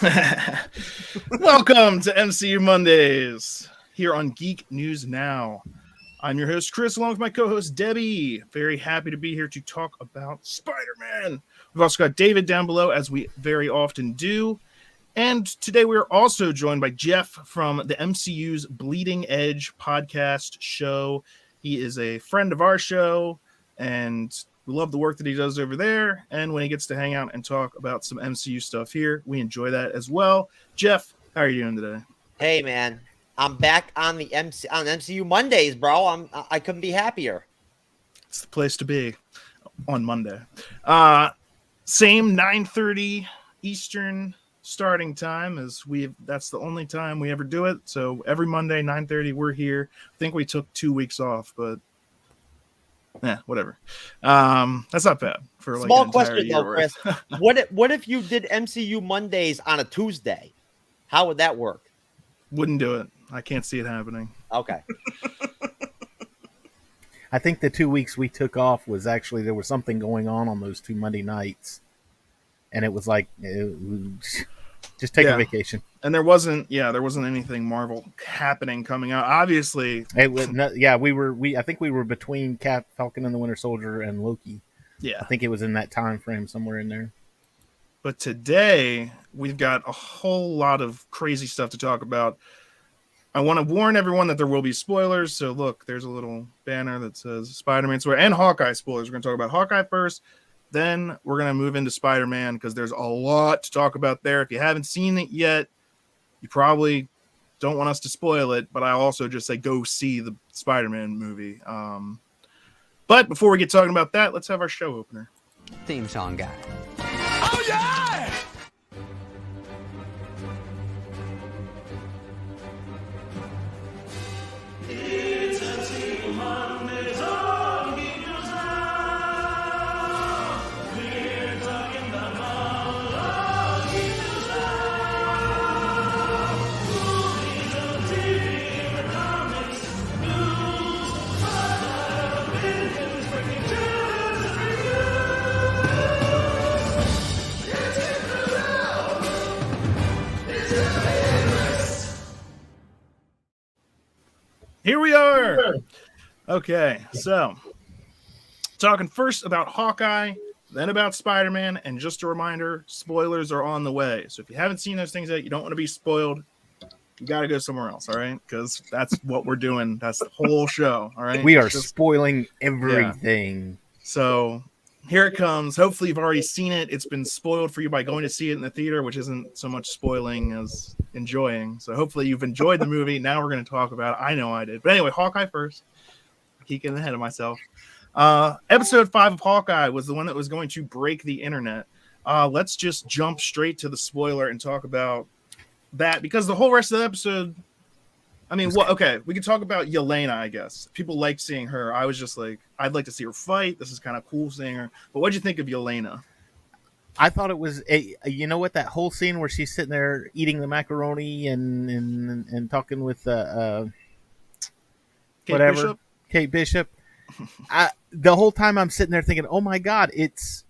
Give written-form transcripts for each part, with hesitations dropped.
Welcome to MCU Mondays here on Geek News Now. I'm your host, Chris, along with my co-host, Debbie. Very happy to be here to talk about Spider-Man. We've also got David down below, as we very often do. And today we're also joined by Jeff from the MCU's Bleeding Edge podcast show. He is a friend of our show, and we love the work that he does over there. And when he gets to hang out and talk about some MCU stuff here, we enjoy that as well. Jeff, how are you doing today? Hey, man. I'm back on the MCU Mondays, bro. I couldn't be happier. It's the place to be on Monday. Same 9:30 Eastern starting time as that's the only time we ever do it. So every Monday, 9:30, we're here. I think we took 2 weeks off, but whatever. That's not bad for like small question though, Chris. What if you did MCU Mondays on a Tuesday? How would that work? Wouldn't do it. I can't see it happening. Okay. I think the 2 weeks we took off was actually there was something going on those two Monday nights, and it was like just take a vacation. And there wasn't anything Marvel happening coming out. Obviously, it was I think we were between Falcon and the Winter Soldier and Loki. Yeah, I think it was in that time frame somewhere in there. But today we've got a whole lot of crazy stuff to talk about. I want to warn everyone that there will be spoilers. So look, there's a little banner that says Spider-Man spoiler and Hawkeye spoilers. We're going to talk about Hawkeye first. Then we're going to move into Spider-Man because there's a lot to talk about there. If you haven't seen it yet, you probably don't want us to spoil it. But I also just say go see the Spider-Man movie. But before we get talking about that, let's have our show opener. Theme song guy. Oh, yeah! It's MCU Mondays on Geek News Now. We're talking about all Geek News Now. Movies and TV, the comics, news, other opinions, breaking news and reviews. It's Geek News Now. It's Here we are. Okay, so talking first about Hawkeye, then about Spider-Man, and just a reminder, spoilers are on the way. So if you haven't seen those things yet, you don't want to be spoiled, you got to go somewhere else, all right? Because that's what we're doing. That's the whole show, all right? We are spoiling everything. Yeah. So here it comes. Hopefully you've already seen it. It's been spoiled for you by going to see it in the theater, which isn't so much spoiling as enjoying. So hopefully you've enjoyed the movie. Now we're going to talk about it. I know I did. But anyway, Hawkeye first. Keep getting ahead of myself. Episode 5 of Hawkeye was the one that was going to break the internet. Let's just jump straight to the spoiler and talk about that, because the whole rest of the episode, I mean, we could talk about Yelena, I guess. People like seeing her. I was just like, I'd like to see her fight. This is kind of cool seeing her. But what'd you think of Yelena? I thought it was you know what, that whole scene where she's sitting there eating the macaroni and talking with Kate Bishop. The whole time I'm sitting there thinking, oh my God, it's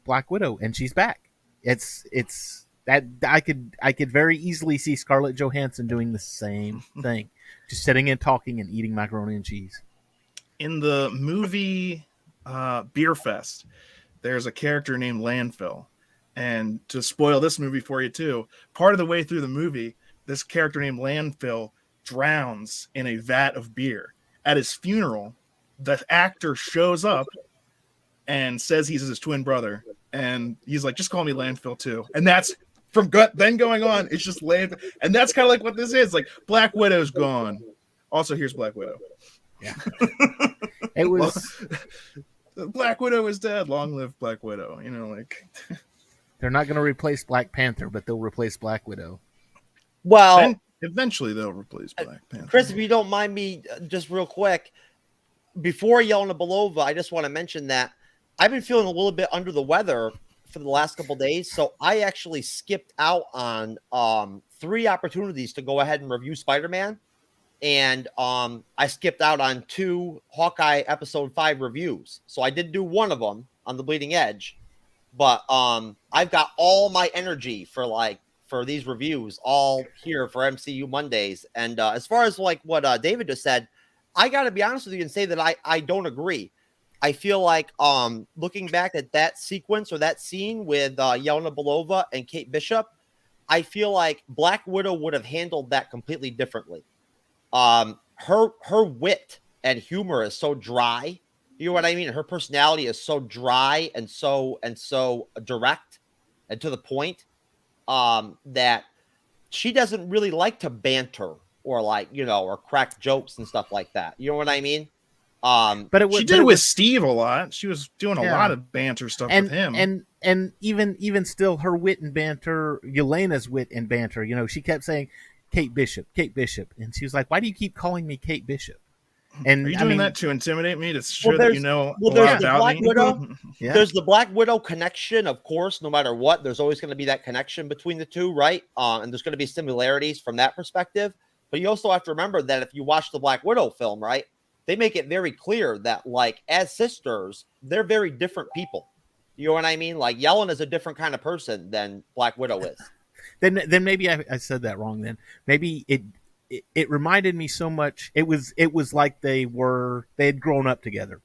Black Widow and she's back. It's that I could very easily see Scarlett Johansson doing the same thing, just sitting and talking and eating macaroni and cheese. In the movie Beer Fest, there's a character named Landfill. And to spoil this movie for you too, part of the way through the movie, this character named Landfill drowns in a vat of beer. At his funeral, the actor shows up and says he's his twin brother. And he's like, just call me Landfill too. And that's from then going on, it's just Landfill. And that's kind of like what this is. Like, Black Widow's gone. Also, here's Black Widow. Yeah. It was... Black Widow is dead. Long live Black Widow. You know, like... They're not going to replace Black Panther, but they'll replace Black Widow. Well... Eventually, they'll replace Black Panther. Chris, if you don't mind me just real quick, before Yelena Belova, I just want to mention that I've been feeling a little bit under the weather for the last couple of days, so I actually skipped out on 3 opportunities to go ahead and review Spider-Man, and I skipped out on 2 Hawkeye Episode 5 reviews. So I did do one of them on the Bleeding Edge, But I've got all my energy for these reviews all here for MCU Mondays. And as far as like what David just said, I got to be honest with you and say that I don't agree. I feel like looking back at that sequence or that scene with Yelena Belova and Kate Bishop, I feel like Black Widow would have handled that completely differently. Her wit and humor is so dry. You know what I mean? Her personality is so dry and so direct and to the point that she doesn't really like to banter or or crack jokes and stuff like that. You know what I mean? She did with Steve a lot. She was doing a lot of banter stuff with him. And even still, her wit and banter, Yelena's wit and banter. She kept saying Kate Bishop, and she was like, "Why do you keep calling me Kate Bishop?" And are you doing that to intimidate me? To show that you know a there's lot the about Black me? Widow. There's the Black Widow connection, of course. No matter what, there's always going to be that connection between the two, right? And there's going to be similarities from that perspective. But you also have to remember that if you watch the Black Widow film, right, they make it very clear that, like, as sisters, they're very different people. You know what I mean? Like, Yelena's a different kind of person than Black Widow is. Then maybe I said that wrong. Then maybe it reminded me so much. It was like they had grown up together.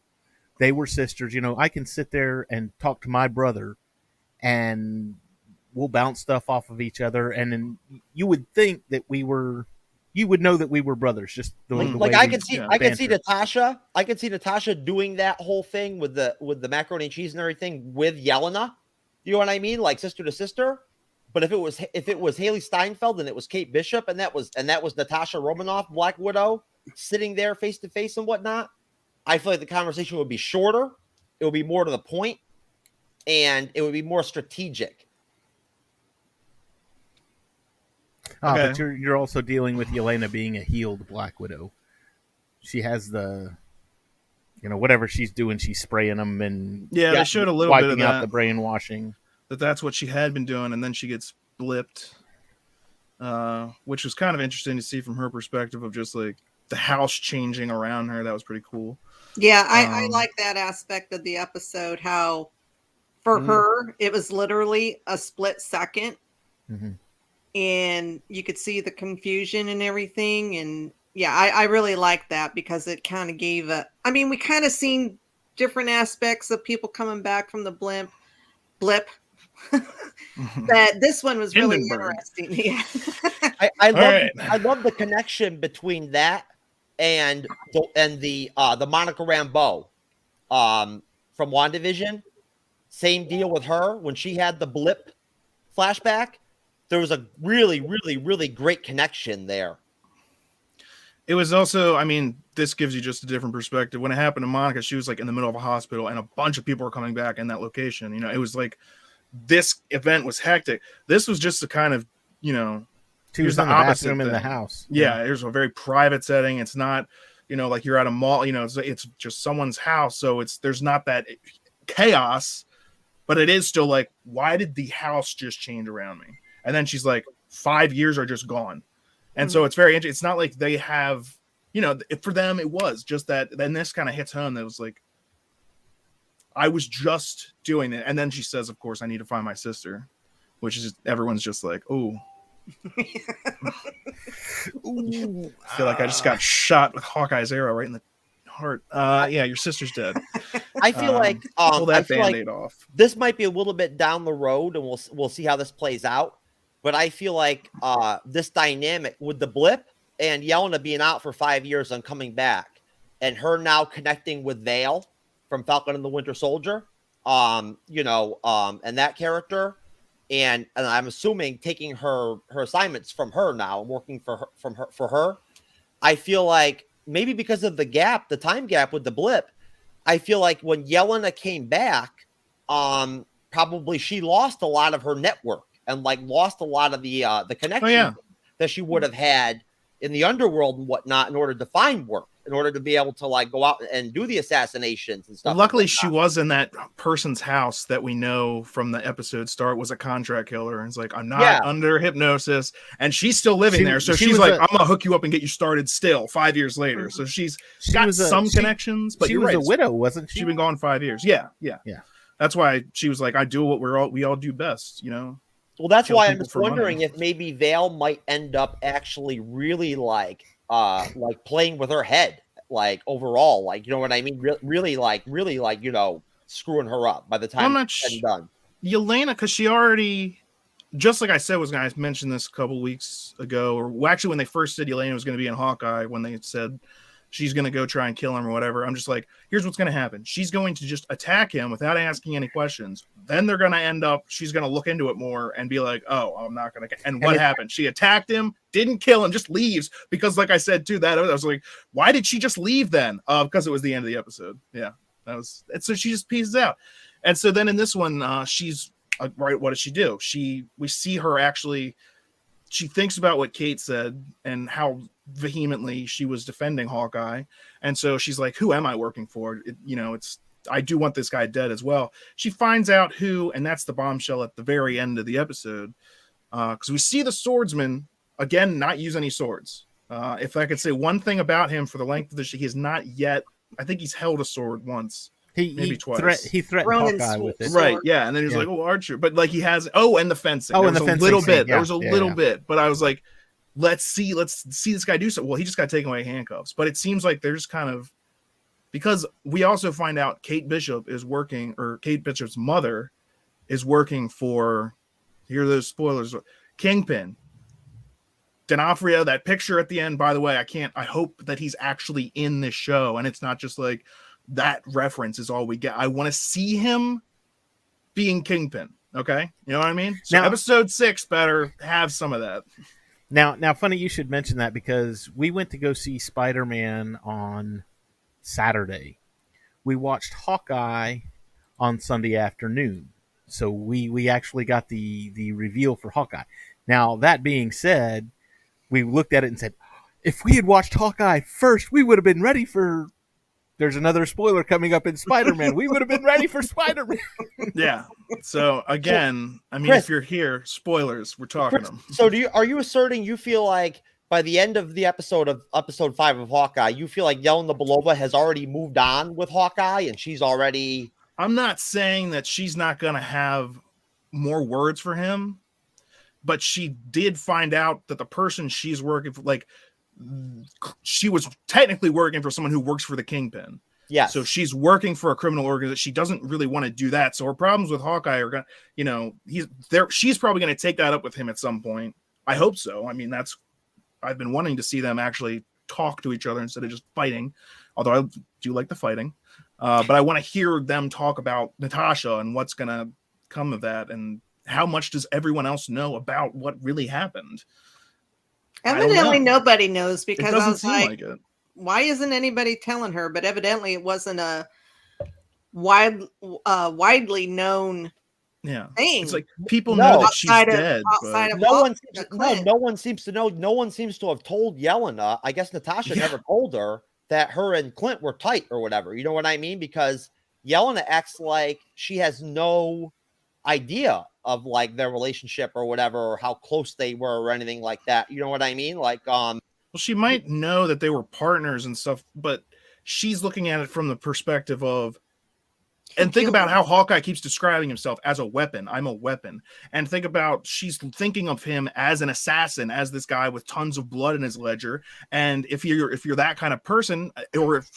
They were sisters. I can sit there and talk to my brother, and we'll bounce stuff off of each other. And then you would think that you would know that we were brothers. Just the way I can see Natasha. I can see Natasha doing that whole thing with the macaroni and cheese and everything with Yelena. You know what I mean? Like sister to sister. But if it was Haley Steinfeld and it was Kate Bishop and that was Natasha Romanoff, Black Widow, sitting there face to face and whatnot, I feel like the conversation would be shorter. It would be more to the point, and it would be more strategic. Okay. But you're also dealing with Yelena being a healed Black Widow. She has whatever she's doing, she's spraying them and they showed a little bit of that, out the brainwashing. That's what she had been doing, and then she gets blipped, which was kind of interesting to see from her perspective of just like the house changing around her. That was pretty cool. Yeah, I like that aspect of the episode, how for her it was literally a split second, and you could see the confusion and everything. And yeah, I really like that because it kind of gave we kind of seen different aspects of people coming back from the blip. That this one was really interesting. Yeah. I love the connection between that and the Monica Rambeau from WandaVision. Same deal with her when she had the blip flashback. There was a really, really, really great connection there. It was also, this gives you just a different perspective. When it happened to Monica, she was like in the middle of a hospital and a bunch of people were coming back in that location. It was like this event was hectic. This was just a kind of, she was in the bathroom in the house. Yeah, it was a very private setting. It's not, like you're at a mall, it's just someone's house. So there's not that chaos, but it is still like, why did the house just change around me? And then she's like, 5 years are just gone. And so it's very interesting. It's not like they have, for them, it was just that. Then this kind of hits home. That was like, I was just doing it. And then she says, of course, I need to find my sister, which is everyone's just like, oh, I feel like I just got shot with Hawkeye's arrow right in the heart. Yeah, your sister's dead. I feel like pull that Band-Aid off. This might be a little bit down the road, and we'll see how this plays out. But I feel like this dynamic with the blip and Yelena being out for 5 years and coming back, and her now connecting with Vale from Falcon and the Winter Soldier, and that character, and I'm assuming taking her assignments from her now and working for her. I feel like maybe because of the time gap with the blip, I feel like when Yelena came back, probably she lost a lot of her network and lost a lot of the connection that she would have had in the underworld and whatnot in order to find work, in order to be able to go out and do the assassinations and stuff. Luckily, she was in that person's house that we know from the episode start was a contract killer. And it's like, I'm not under hypnosis, and she's still living there. So she's like, I'm gonna hook you up and get you started still 5 years later. So she's got some connections, but she was a widow, wasn't she? She's been gone 5 years. Yeah. That's why she was like, I do what we all do best, you know. Well, that's Kill why I'm people just for money. wondering if maybe Vale might end up actually really like playing with her head, like overall, like, you know what I mean? Really, you know, screwing her up by the time I'm not it's said and done. Yelena, because she already, just like I said, was going to mention this a couple weeks ago, or well, actually when they first said Yelena was going to be in Hawkeye, when they said she's going to go try and kill him or whatever, I'm just like, here's what's going to happen. She's going to just attack him without asking any questions. Then they're going to end up, she's going to look into it more and be like, oh, I'm not going to. And what happened? She attacked him, didn't kill him, just leaves. Because like I said, too, that I was like, why did she just leave then? Because it was the end of the episode. Yeah, that was, and so she just pieces out. And so then in this one, she's right. What does she do? We see her actually, she thinks about what Kate said and how vehemently she was defending Hawkeye. And so she's like, who am I working for? I do want this guy dead as well. She finds out who, and that's the bombshell at the very end of the episode. Because we see the swordsman, again, not use any swords. If I could say one thing about him for the length of the show, he has not yet, I think he's held a sword once. Maybe twice. He threatened Ronan Hawkeye with it. Right, yeah. And then he's like, oh, Archer. But like he has, and the fencing. Oh, there and was the a fencing little scene. bit. Yeah, There was a little yeah. bit. But I was like, let's see this guy do something. Well, he just got taken away handcuffs. But it seems like there's kind of, because we also find out Kate Bishop's mother is working for, here are those spoilers, Kingpin. D'Onofrio, that picture at the end, by the way, I hope that he's actually in this show and it's not just like that reference is all we get. I want to see him being Kingpin. Okay. You know what I mean? So now, episode 6 better have some of that. Now, funny you should mention that because we went to go see Spider-Man on Saturday. We watched Hawkeye on Sunday afternoon. So we actually got the reveal for Hawkeye. Now, that being said, we looked at it and said, if we had watched Hawkeye first, we would have been ready for, there's another spoiler coming up in Spider-Man. We would have been ready for Spider-Man. Yeah. So again, I mean, Chris, if you're here, spoilers, we're talking them. So are you asserting you feel like by the end of the episode 5 of Hawkeye, you feel like Yelena Belova has already moved on with Hawkeye and she's already... I'm not saying that she's not going to have more words for him, but she did find out that the person she's working for, like, she was technically working for someone who works for the Kingpin. Yeah. So she's working for a criminal organization. She doesn't really want to do that. So her problems with Hawkeye are going to, you know, he's there. She's probably going to take that up with him at some point. I hope so. I mean, I've been wanting to see them actually talk to each other instead of just fighting. Although I do like the fighting. But I want to hear them talk about Natasha and what's going to come of that. And how much does everyone else know about what really happened? Evidently, nobody knows It because I doesn't was seem like it. why isn't anybody telling her? But evidently, it wasn't a widely known Yeah. thing. It's like people No. know that she's Outside of- dead. outside but of- No one Clint. seems to know. No one seems to have told Yelena. I guess Natasha Yeah. never told her that her and Clint were tight or whatever. You know what I mean? Because Yelena acts like she has no idea of like their relationship or whatever, or how close they were or anything like that. You know what I mean? Like, well, she might know that they were partners and stuff, but she's looking at it from the perspective of, and think about how Hawkeye keeps describing himself as a weapon. I'm a weapon. And think about, she's thinking of him as an assassin, as this guy with tons of blood in his ledger. And if you're that kind of person, or if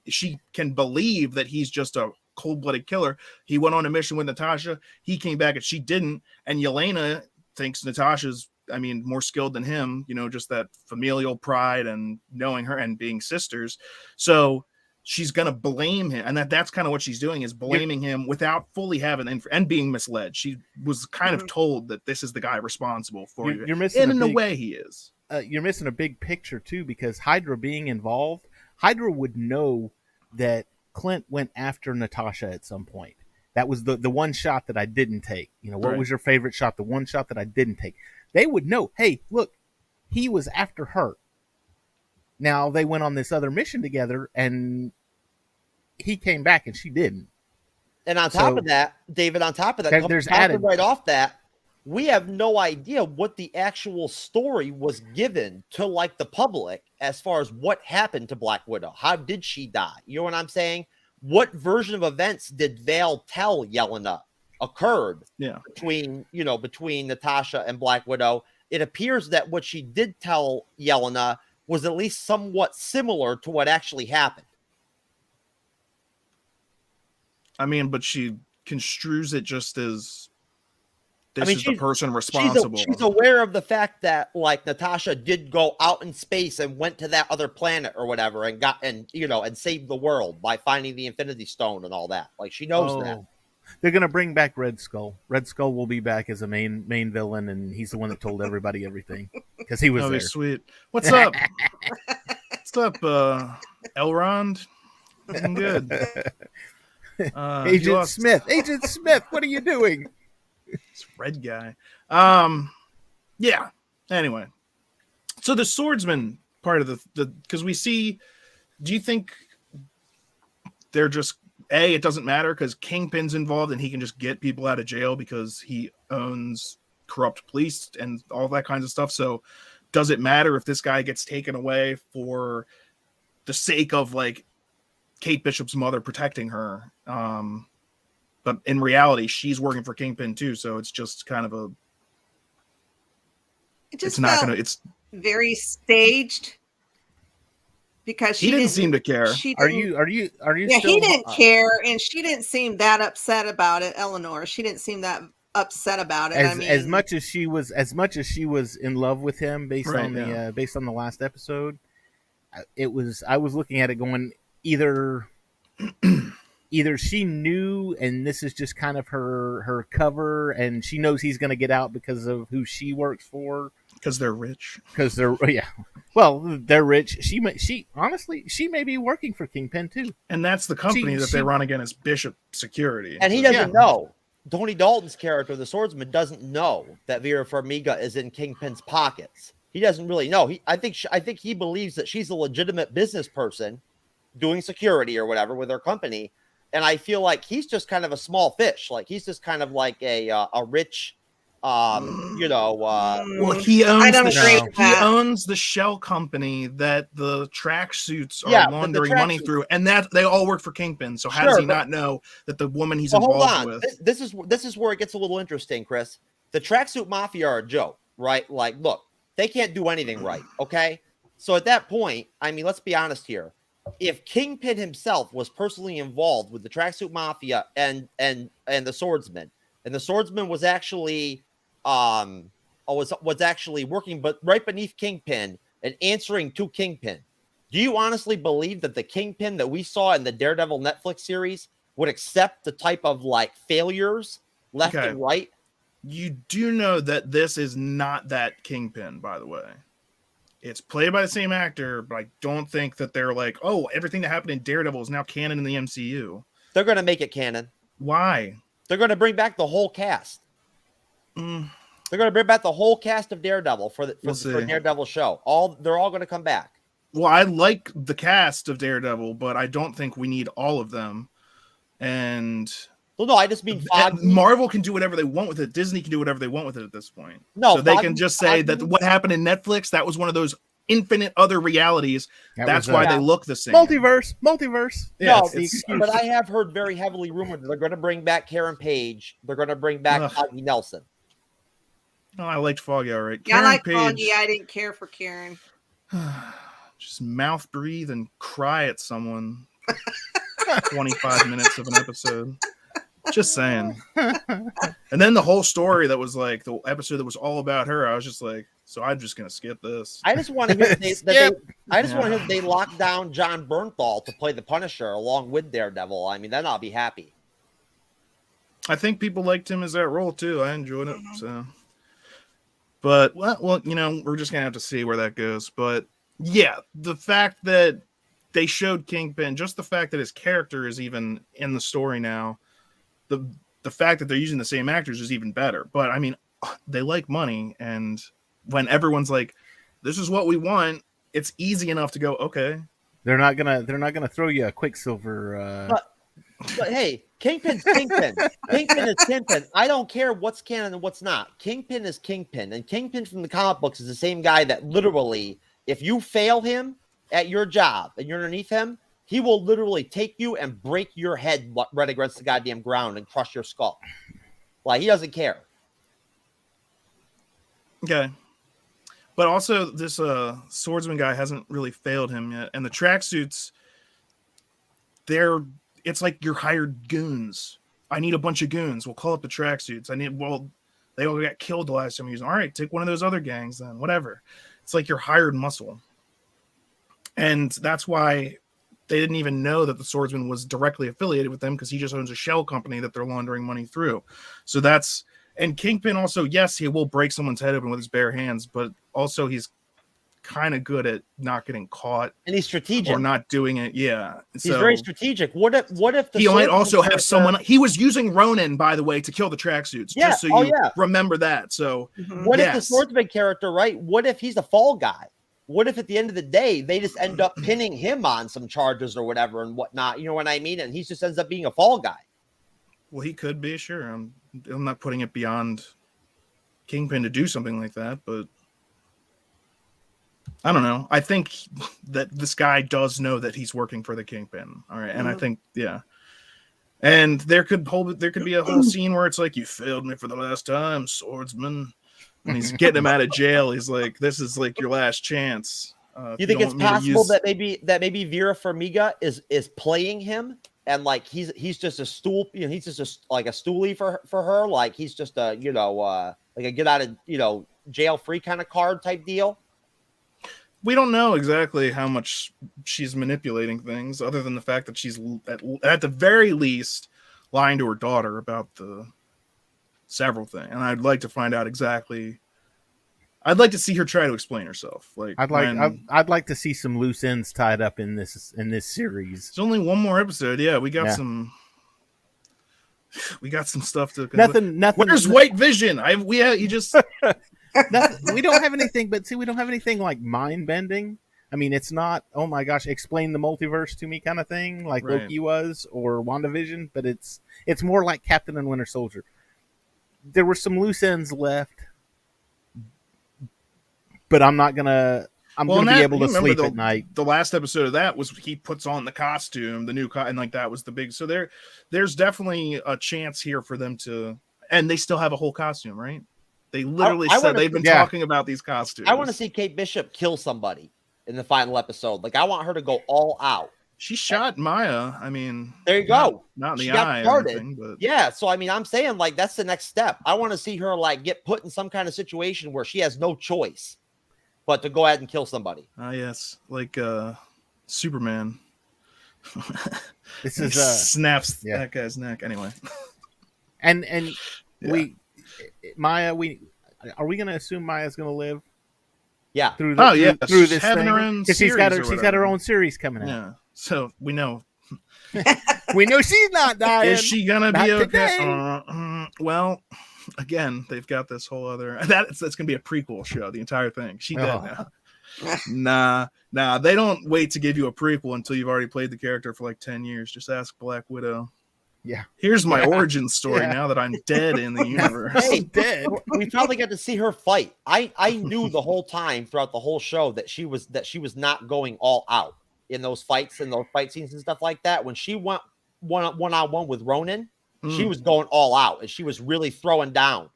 she can believe that he's just a cold-blooded killer. He went on a mission with Natasha. He came back and she didn't. And Yelena thinks Natasha's, more skilled than him, just that familial pride and knowing her and being sisters. So she's going to blame him. And that's kind of what she's doing, is blaming him without fully having, and being misled. She was kind of told that this is the guy responsible for you. You're missing and in a way he is. You're missing a big picture too, because Hydra being involved, Hydra would know that Clint went after Natasha at some point. That was the one shot that I didn't take. What Right. was your favorite shot? The one shot that I didn't take. They would know, hey, look, he was after her. Now they went on this other mission together and he came back and she didn't. and on top of that, David, there's added right off that, we have no idea what the actual story was given to like the public as far as what happened to Black Widow. How did she die? You know what I'm saying? what version of events did Vale tell Yelena occurred between Natasha and Black Widow? It appears that what she did tell Yelena was at least somewhat similar to what actually happened. I mean, but she construes it just as is the person She's responsible. she's aware of the fact that like Natasha did go out in space and went to that other planet or whatever and and saved the world by finding the Infinity Stone and all that. Like she knows that. They're gonna bring back Red Skull. Red Skull will be back as a main villain, and he's the one that told everybody everything because he was there. Sweet. What's up? What's up, Elrond? Looking good. Agent Smith, what are you doing? This red guy. Yeah. Anyway, so the swordsman part of the because we see. Do you think they're just it doesn't matter because Kingpin's involved and he can just get people out of jail because he owns corrupt police and all that kinds of stuff. So does it matter if this guy gets taken away for the sake of like Kate Bishop's mother protecting her? But in reality, she's working for Kingpin too, so it's just kind of it's very staged because he didn't seem to care. Are you? Yeah, he didn't care, and she didn't seem that upset about it. Eleanor, she didn't seem that upset about it. As much as she was in love with him based on the last episode. I was looking at it going either she knew and this is just kind of her cover and she knows he's going to get out because of who she works for because they're rich. Well, they're rich. She honestly may be working for Kingpin too. And that's the company that they run against Bishop Security. And he doesn't know. Tony Dalton's character, the swordsman, doesn't know that Vera Farmiga is in Kingpin's pockets. He doesn't really know. I think he believes that she's a legitimate business person doing security or whatever with her company. And I feel like he's just kind of a small fish. Like he's just kind of like a rich, well, he owns the shell company that the tracksuits are laundering money through, and that they all work for Kingpin. So how does he not know that the woman he's involved with? This is where it gets a little interesting, Chris. The tracksuit mafia are a joke, right? Like, look, they can't do anything right. Okay, so at that point, I mean, let's be honest here. If Kingpin himself was personally involved with the tracksuit mafia and the swordsman, and the swordsman was actually was actually working but right beneath Kingpin and answering to Kingpin, do you honestly believe that the Kingpin that we saw in the Daredevil Netflix series would accept the type of like failures left and right? You do know that this is not that Kingpin, by the way. It's played by the same actor, but I don't think that they're like, oh, everything that happened in Daredevil is now canon in the MCU. They're going to make it canon. Why? They're going to bring back the whole cast. They're going to bring back the whole cast of Daredevil for Daredevil show. They're all going to come back. Well, I like the cast of Daredevil, but I don't think we need all of them. And well, no, I just mean Marvel can do whatever they want with it. Disney can do whatever they want with it at this point. No, so they can just say that what happened in Netflix, that was one of those infinite other realities. That's why they look the same. Multiverse. Yeah, no, but I have heard very heavily rumored that they're going to bring back Karen Page. They're going to bring back Foggy Nelson. Oh, I liked Foggy, all right. Yeah, I like Foggy. I didn't care for Karen. Just mouth breathe and cry at someone. 25 minutes of an episode. Just saying. And then the whole story that was like the episode that was all about her, I was just like, so I'm just gonna skip this. I just want to hear that they lock down John Bernthal to play the Punisher along with Daredevil. I mean, then I'll be happy. I think people liked him as that role too. I enjoyed it. So, but well, we're just gonna have to see where that goes. But yeah, the fact that they showed Kingpin, just the fact that his character is even in the story now. The fact that they're using the same actors is even better. But I mean, they like money, and when everyone's like, "This is what we want," it's easy enough to go, "Okay." They're not gonna throw you a Quicksilver. But hey, Kingpin's Kingpin. Kingpin is Kingpin. I don't care what's canon and what's not. Kingpin is Kingpin, and Kingpin from the comic books is the same guy that literally, if you fail him at your job and you're underneath him, he will literally take you and break your head right against the goddamn ground and crush your skull. Like, he doesn't care. Okay. But also, this swordsman guy hasn't really failed him yet. And the tracksuits, it's like you're hired goons. I need a bunch of goons. We'll call up the tracksuits. They all got killed the last time we used them. All right, take one of those other gangs then, whatever. It's like you're hired muscle. And that's why they didn't even know that the swordsman was directly affiliated with them, because he just owns a shell company that they're laundering money through. So that's, and Kingpin also, yes, he will break someone's head open with his bare hands, but also he's kind of good at not getting caught, and he's strategic, or not doing it. Yeah, he's very strategic. What if he might also have someone? He was using Ronin, by the way, to kill the tracksuits. Yeah. Just so you remember that. So what if the swordsman character, right? What if he's a fall guy? What if at the end of the day they just end up pinning him on some charges or whatever and whatnot? You know what I mean? And he just ends up being a fall guy. Well, he could be, sure. I'm not putting it beyond Kingpin to do something like that, but I don't know. I think that this guy does know that he's working for the Kingpin. All right. And I think, and there could be a whole scene where it's like, you failed me for the last time, swordsman. And he's getting him out of jail. He's like, this is like your last chance. You think it's possible that maybe Vera Farmiga is playing him, and like he's just a stool, he's just like a stoolie for her, like he's just a like a get out of jail free kind of card type deal? We don't know exactly how much she's manipulating things, other than the fact that she's at the very least lying to her daughter about the several things. And I'd like to find out exactly. I'd like to see her try to explain herself. Like I'd like to see some loose ends tied up in this series. There's only one more episode. Yeah, we got some stuff to. Nothing. Where's White Vision? You just. We don't have anything, but see, we don't have anything like mind bending. I mean, it's not, oh my gosh, explain the multiverse to me kind of thing, like Loki was, or WandaVision, but it's more like Captain and Winter Soldier. There were some loose ends left, but I'm gonna be able to sleep at night. The last episode of that was he puts on the costume, the new and like that was the big. So there's definitely a chance here for them to, and they still have a whole costume, right? They literally said they've been talking about these costumes. I want to see Kate Bishop kill somebody in the final episode. Like, I want her to go all out. She shot Maya. I mean, there you go. Not in the eye or anything, but yeah. So I mean, I'm saying like that's the next step. I want to see her like get put in some kind of situation where she has no choice but to go ahead and kill somebody. Yes, like Superman. This is snaps that guy's neck anyway. And Maya, are we going to assume Maya's going to live? Yeah. Through this having thing? her own series, she's got her own series coming out. Yeah. So we know. We know she's not dying. Is she gonna be okay? Today. Well, again, they've got this whole other that's gonna be a prequel show. The entire thing. She dead now. Nah. They don't wait to give you a prequel until you've already played the character for like 10 years. Just ask Black Widow. Yeah. Here's my origin story now that I'm dead in the universe. Hey, dead. We probably got to see her fight. I knew the whole time throughout the whole show that she was not going all out in those fights and those fight scenes and stuff like that. When she went one-on-one with Ronin, she was going all out and she was really throwing down.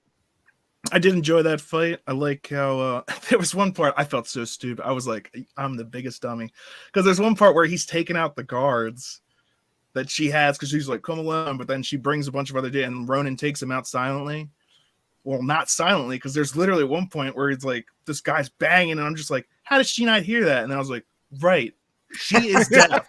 I did enjoy that fight. I like how there was one part I felt so stupid. I was like, I'm the biggest dummy. Because there's one part where he's taking out the guards that she has, because she's like, come along, but then she brings a bunch of other and Ronin takes him out silently. Well, not silently, because there's literally one point where he's like, this guy's banging, and I'm just like, how did she not hear that? And then I was like, right, she is deaf.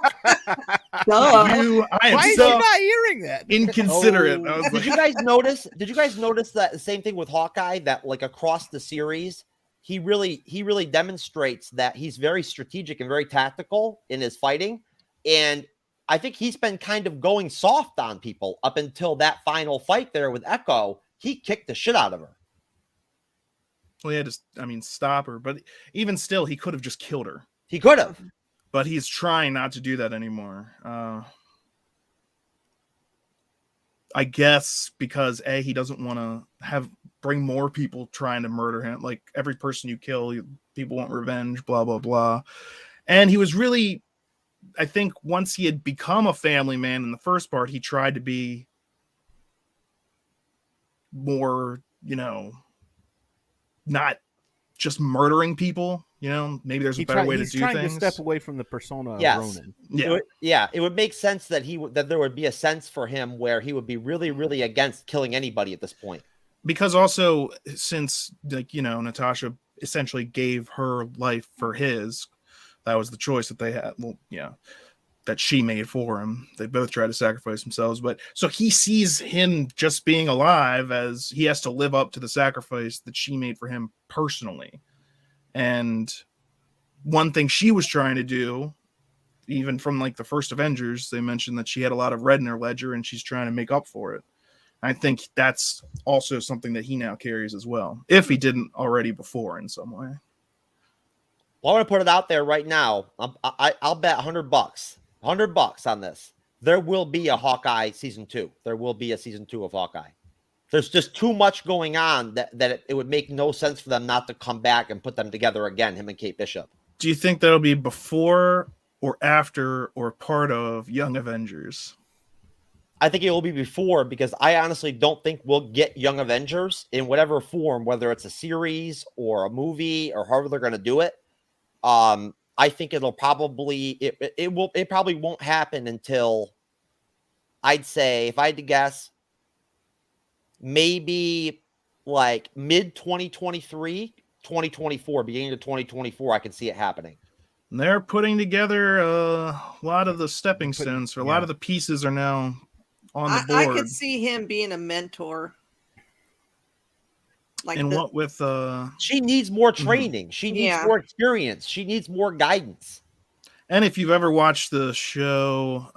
Why is she not hearing that? Inconsiderate. I was Did you guys notice? Did you guys notice that the same thing with Hawkeye? That like across the series, he really demonstrates that he's very strategic and very tactical in his fighting, and I think he's been kind of going soft on people up until that final fight there with Echo. He kicked the shit out of her. Well, yeah, stop her. But even still, he could have just killed her. He could have. But he's trying not to do that anymore. I guess because he doesn't want to bring more people trying to murder him. Like every person you kill, people want revenge, blah, blah, blah. And he was really I think once he had become a family man in the first part, he tried to be more, not just murdering people. Maybe there's a better way to he's do trying things. to step away from the persona of Yes. Ronin. It would make sense that that there would be a sense for him where he would be really, really against killing anybody at this point. Because also, since Natasha essentially gave her life for his, that was the choice that they had. Well, that she made for him. They both tried to sacrifice themselves, but so he sees him just being alive as he has to live up to the sacrifice that she made for him personally. And one thing she was trying to do, even from like the first Avengers, they mentioned that she had a lot of red in her ledger and she's trying to make up for it. I think that's also something that he now carries as well, if he didn't already before in some way. Well, I want to put it out there right now. I'll bet $100, $100 on this. There will be a Hawkeye season 2. There will be a season 2 of Hawkeye. There's just too much going on that it would make no sense for them not to come back and put them together again, him and Kate Bishop. Do you think that'll be before or after or part of Young Avengers? I think it will be before, because I honestly don't think we'll get Young Avengers in whatever form, whether it's a series or a movie or however they're going to do it. I think it'll probably it probably won't happen until, I'd say, if I had to guess, maybe like mid 2023, 2024, beginning of 2024, I can see it happening. And they're putting together a lot of the stepping stones. So a lot of the pieces are now on the board. I could see him being a mentor. Like what with she needs more training. She needs more experience. She needs more guidance. And if you've ever watched the show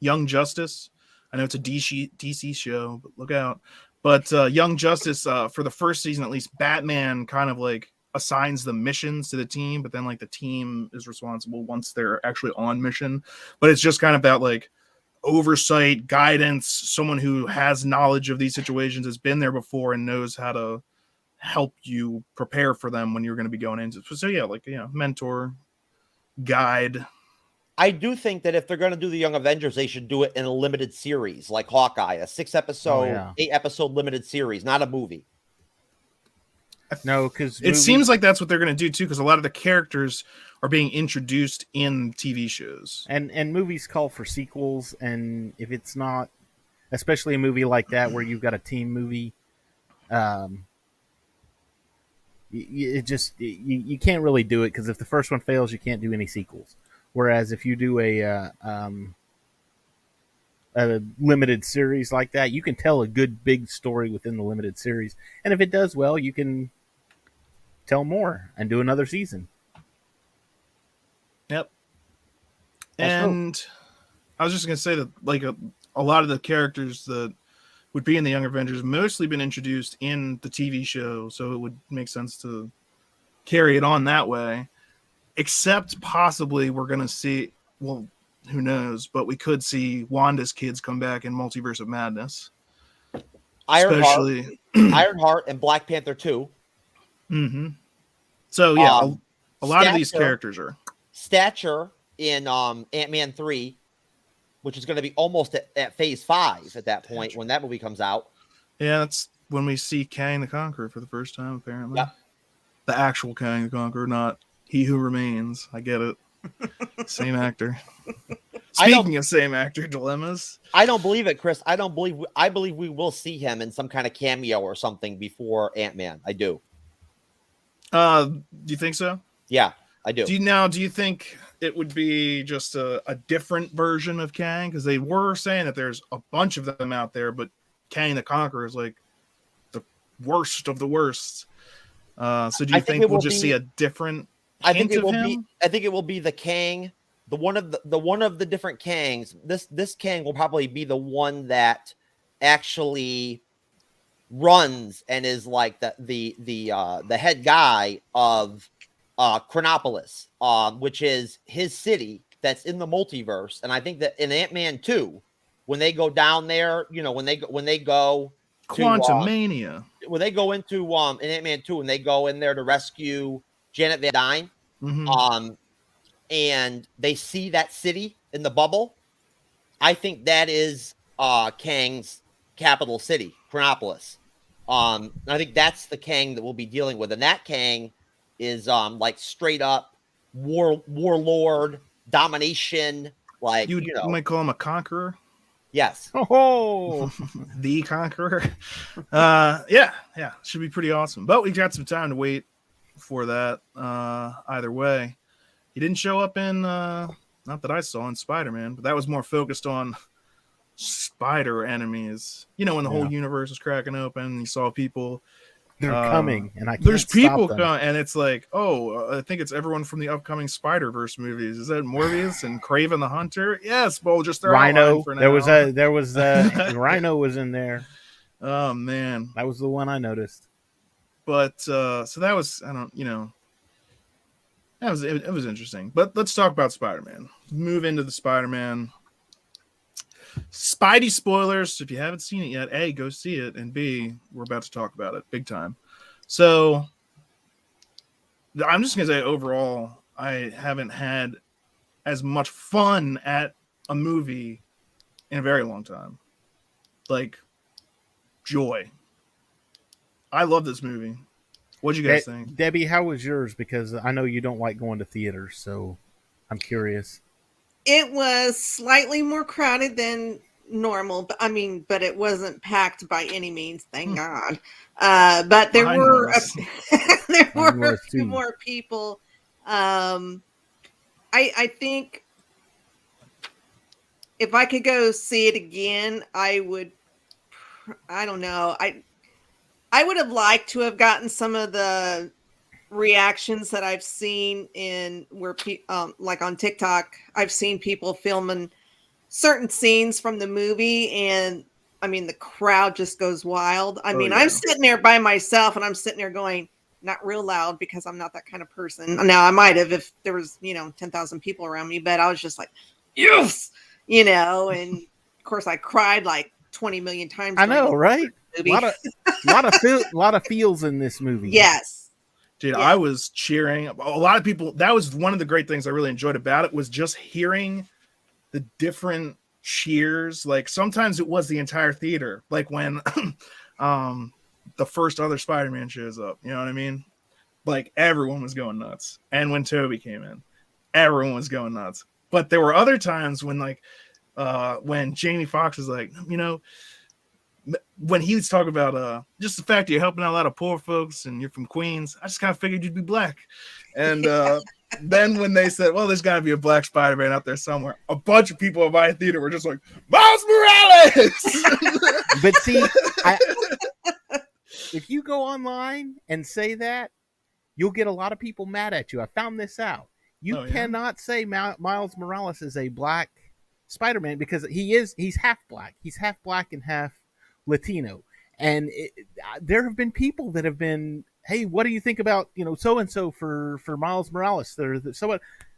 Young Justice, I know it's a DC show, but look out. But Young Justice, for the first season at least, Batman kind of like assigns the missions to the team, but then like the team is responsible once they're actually on mission. But it's just kind of about like oversight, guidance, someone who has knowledge of these situations, has been there before and knows how to help you prepare for them when you're going to be going into. So yeah, like, mentor, guide. I do think that if they're going to do the Young Avengers, they should do it in a limited series like Hawkeye, a 6-episode, 8-episode limited series, not a movie. No, because it seems like that's what they're going to do too, because a lot of the characters are being introduced in TV shows, and movies call for sequels. And if it's not, especially a movie like that where you've got a team movie, you can't really do it, because if the first one fails, you can't do any sequels. Whereas if you do a limited series like that, you can tell a good big story within the limited series, and if it does well, you can tell more and do another season. Yep. And I was just going to say that like a lot of the characters that would be in the Young Avengers mostly been introduced in the TV show, so it would make sense to carry it on that way. Except possibly we're going to see, well, who knows, but we could see Wanda's kids come back in Multiverse of Madness. Ironheart and Black Panther 2. Mm-hmm. So yeah, a lot of these characters are. Stature in Ant-Man 3, which is going to be almost at phase 5 at that point when that movie comes out. Yeah, that's when we see Kang the Conqueror for the first time, apparently. Yep. The actual Kang the Conqueror, not He Who Remains. I get it. Same actor. Speaking of same actor dilemmas, I don't believe it, Chris. I believe we will see him in some kind of cameo or something before Ant-Man. I do. Do you think so? Yeah, I do. Do you think it would be just a different version of Kang? Because they were saying that there's a bunch of them out there, but Kang the Conqueror is like the worst of the worst. So do you think we'll just see a different? I think it will be the Kang, the one of the different Kangs. This Kang will probably be the one that actually runs and is like the head guy of Chronopolis, which is his city that's in the multiverse. And I think that in Ant-Man 2, when they go down there, when they go Quantumania, when they go into in Ant-Man 2, when they go in there to rescue Janet Van Dyne, and they see that city in the bubble, I think that is Kang's capital city, Chronopolis. I think that's the Kang that we'll be dealing with, and that Kang is like straight up warlord domination, like You might call him a conqueror. yes. Oh, The conqueror. Yeah, should be pretty awesome. But we got some time to wait for that. Either way, he didn't show up in not that I saw in Spider-Man, but that was more focused on spider enemies. You know, when the whole universe was cracking open, you saw people. they're coming, and I can't There's people stop them. coming, and it's like, I think it's everyone from the upcoming Spider-Verse movies. Is that Morbius and Kraven the Hunter? Yes, but just their Rhino. outline for now. There was Rhino was in there. Oh man, That was the one I noticed. but so that was it was interesting. But let's talk about Spider-Man. Move into the Spider-Man. Spidey spoilers. If you haven't seen it yet, A, go see it, and B, we're about to talk about it big time. So I'm just gonna say overall, I haven't had as much fun at a movie in a very long time. Like joy. I love this movie. What'd you guys think? Debbie, how was yours? Because I know you don't like going to theaters, so I'm curious. It was slightly more crowded than normal, but but it wasn't packed by any means, thank God. But there Mine were was. there Mine were a was few too. more people. I think if I could go see it again, I would. I don't know. I would have liked to have gotten some of the reactions that I've seen in where like on TikTok, I've seen people filming certain scenes from the movie, and the crowd just goes wild. Yeah. I'm sitting there by myself, and I'm sitting there going, not real loud because I'm not that kind of person. Now I might have if there was 10,000 people around me, but I was just like, yes, and of course I cried like 20 million times. I know, right? Movie. lot of feels in this movie. Yes. Dude, Yeah. I was cheering. A lot of people, that was one of the great things I really enjoyed about it, was just hearing the different cheers. Like sometimes it was the entire theater. Like when the first other Spider-Man shows up, you know what I mean? Like everyone was going nuts. And when Toby came in, everyone was going nuts. But there were other times when when Jamie Foxx was like, when he was talking about just the fact that you're helping out a lot of poor folks and you're from Queens, I just kind of figured you'd be black. And then when they said, well, there's got to be a black Spider-Man out there somewhere, a bunch of people in my theater were just like, Miles Morales! But see, if you go online and say that, you'll get a lot of people mad at you. I found this out. You cannot say Miles Morales is a black Spider-Man because he's half black. He's half black and half Latino. And there have been people that have been, hey, what do you think about, so-and-so for Miles Morales? They're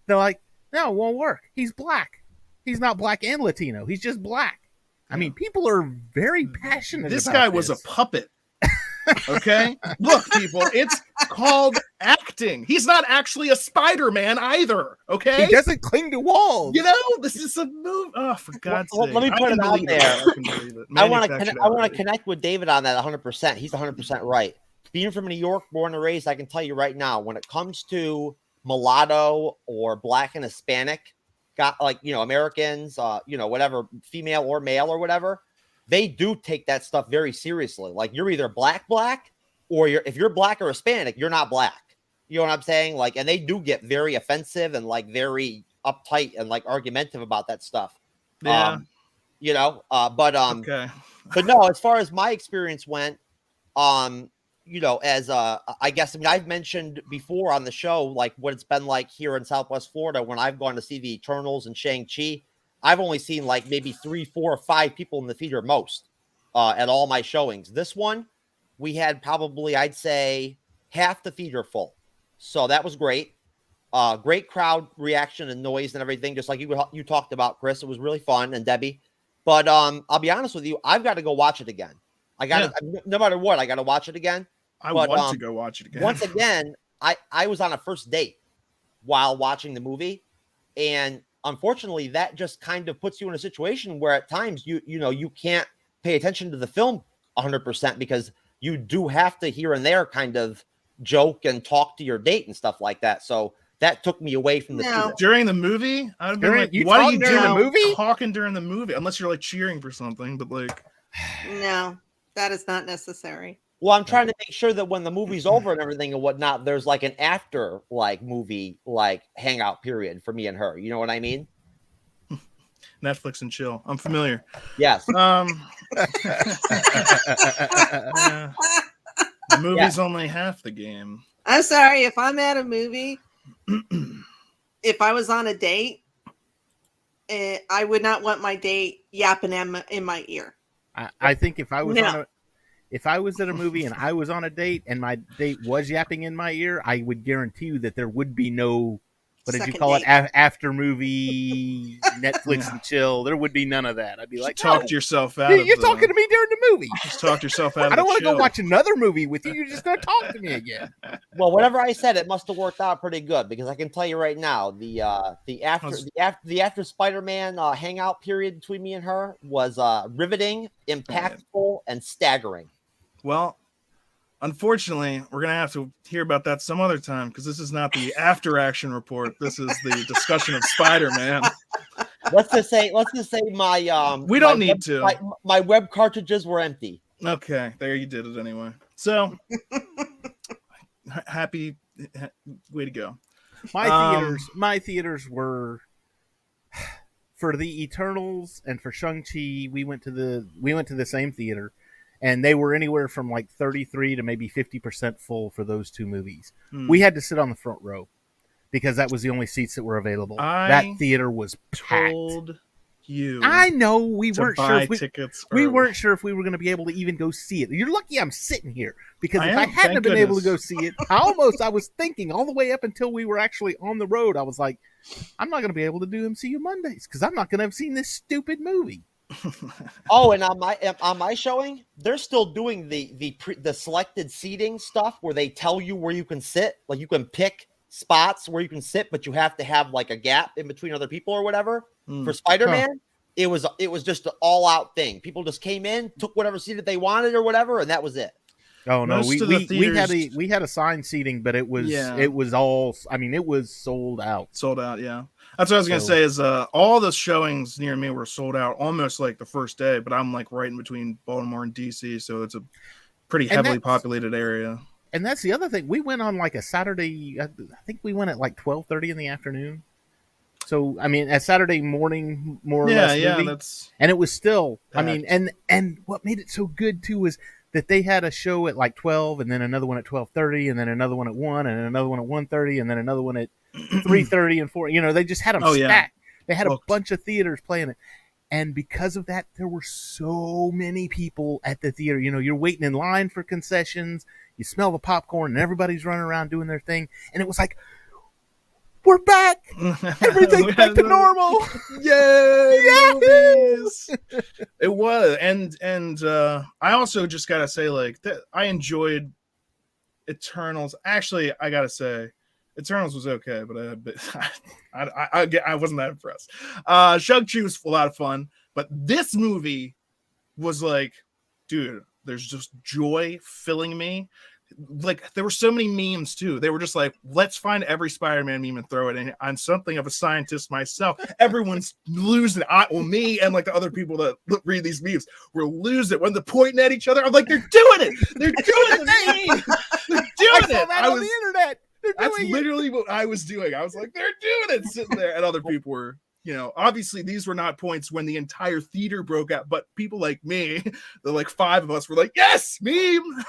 like, no, it won't work. He's black. He's not black and Latino. He's just black. I mean, people are very passionate This about guy was a puppet. Okay? Look, people, it's called acting. He's not actually a Spider-Man either. Okay? He doesn't cling to walls. This is a move. Oh, for God's Well, sake. let me I put can it out believe there. I can believe it. I want Manufactured to outright. connect with David on that 100%. He's 100% right. Being from New York, born and raised, I can tell you right now, when it comes to mulatto or black and Hispanic, Americans, whatever, female or male or whatever, they do take that stuff very seriously. Like you're either black, or if you're black or Hispanic, you're not black. You know what I'm saying? Like, and they do get very offensive and like very uptight and like argumentative about that stuff. Yeah. Okay. But no, as far as my experience went, I guess, I've mentioned before on the show, like what it's been like here in Southwest Florida when I've gone to see the Eternals and Shang-Chi. I've only seen like maybe 3, 4, or 5 people in the theater most at all my showings. This one, we had probably, I'd say, half the theater full. So that was great. Great crowd reaction and noise and everything, just like you talked about, Chris. It was really fun, and Debbie. But I'll be honest with you, I've got to go watch it again. No matter what, I got to watch it again. I want to go watch it again. Once again, I was on a first date while watching the movie, And unfortunately, that just kind of puts you in a situation where at times you can't pay attention to the film 100% because you do have to here and there kind of joke and talk to your date and stuff like that. So that took me away from the No. theater. During the movie, I'd been like, You "What are talking you during doing? the movie? Talking during the movie? Unless you're like cheering for something, but like, No, that is not necessary. Well, I'm trying to make sure that when the movie's over and everything and whatnot, there's like an after like movie like hangout period for me and her. You know what I mean? Netflix and chill. I'm familiar. Yes. Yeah. The movie's only half the game. I'm sorry if I'm at a movie. If I was on a date, I would not want my date yapping in my ear. I think if I was No. if I was at a movie and I was on a date and my date was yapping in my ear, I would guarantee you that there would be no, what did you Second call date. it, after movie Netflix and chill. There would be none of that. I'd be like, Talk no, yourself out. you're talking to me during the movie. Just talk yourself out. I don't want to go watch another movie with you. You're just going to talk to me again. Well, whatever I said, it must have worked out pretty good because I can tell you right now, the after Spider-Man hangout period between me and her was riveting, impactful, and staggering. Well, unfortunately, we're gonna have to hear about that some other time because this is not the after action report. This is the discussion of Spider-Man. Let's just say my We don't need to. My web cartridges were empty. Okay, there you did it anyway. So happy, way to go. My theaters were for the Eternals and for Shang-Chi. We went to the same theater. And they were anywhere from like 33 to maybe 50% full for those two movies. We had to sit on the front row because that was the only seats that were available. That theater was packed. Told you. I know we weren't sure if tickets. we weren't sure if we were going to be able to even go see it. You're lucky I'm sitting here because if I hadn't thank have been able to go goodness. see it, I was thinking all the way up until we were actually on the road. I was like, I'm not going to be able to do MCU Mondays because I'm not going to have seen this stupid movie. Oh, and on my showing, they're still doing the selected seating stuff where they tell you where you can sit. Like you can pick spots where you can sit, but you have to have like a gap in between other people or whatever. For Spider-Man, it was just an all-out thing. People just came in, took whatever seat that they wanted or whatever, and that was it. Oh no, Most of the we had assigned seating, but it was all. I mean, it was sold out. Sold out, yeah. That's what I was gonna say. Is all the showings near me were sold out almost like the first day, but I'm like right in between Baltimore and DC, so it's a pretty heavily populated area. And that's the other thing. We went on like a Saturday. I think we went at like 12:30 in the afternoon. So I mean, a Saturday morning, more or less. Movie. That's. And it was still. Packed. I mean, and what made it so good too was that they had a show at like 12, and then another one at 12:30, and then another one at 1, and another one at 1:30, and then another one at 3:30 and 4. You know, they just had them stacked. They had a bunch of theaters playing it. And because of that, there were so many people at the theater. You know, you're waiting in line for concessions. You smell the popcorn, and everybody's running around doing their thing. And it was like, we're back. Everything's back to normal. Yay! Movies! It was, and I also just gotta say, like, I enjoyed Eternals. Actually, I gotta say, Eternals was okay, but I wasn't that impressed. Shang-Chi was a lot of fun, but this movie was like, dude, there's just joy filling me. Like, there were so many memes too. They were just like, let's find every Spider-Man meme and throw it in. I'm something of a scientist myself. Everyone's losing it. Me and like the other people that read these memes were losing it when they're pointing at each other. I'm like, they're doing it. They're doing it. They're doing it. I was on the internet. That's literally what I was doing. I was like, they're doing it, sitting there, and other people were, you know, obviously these were not points when the entire theater broke out, but people like me, the like 5 of us were like, yes, meme.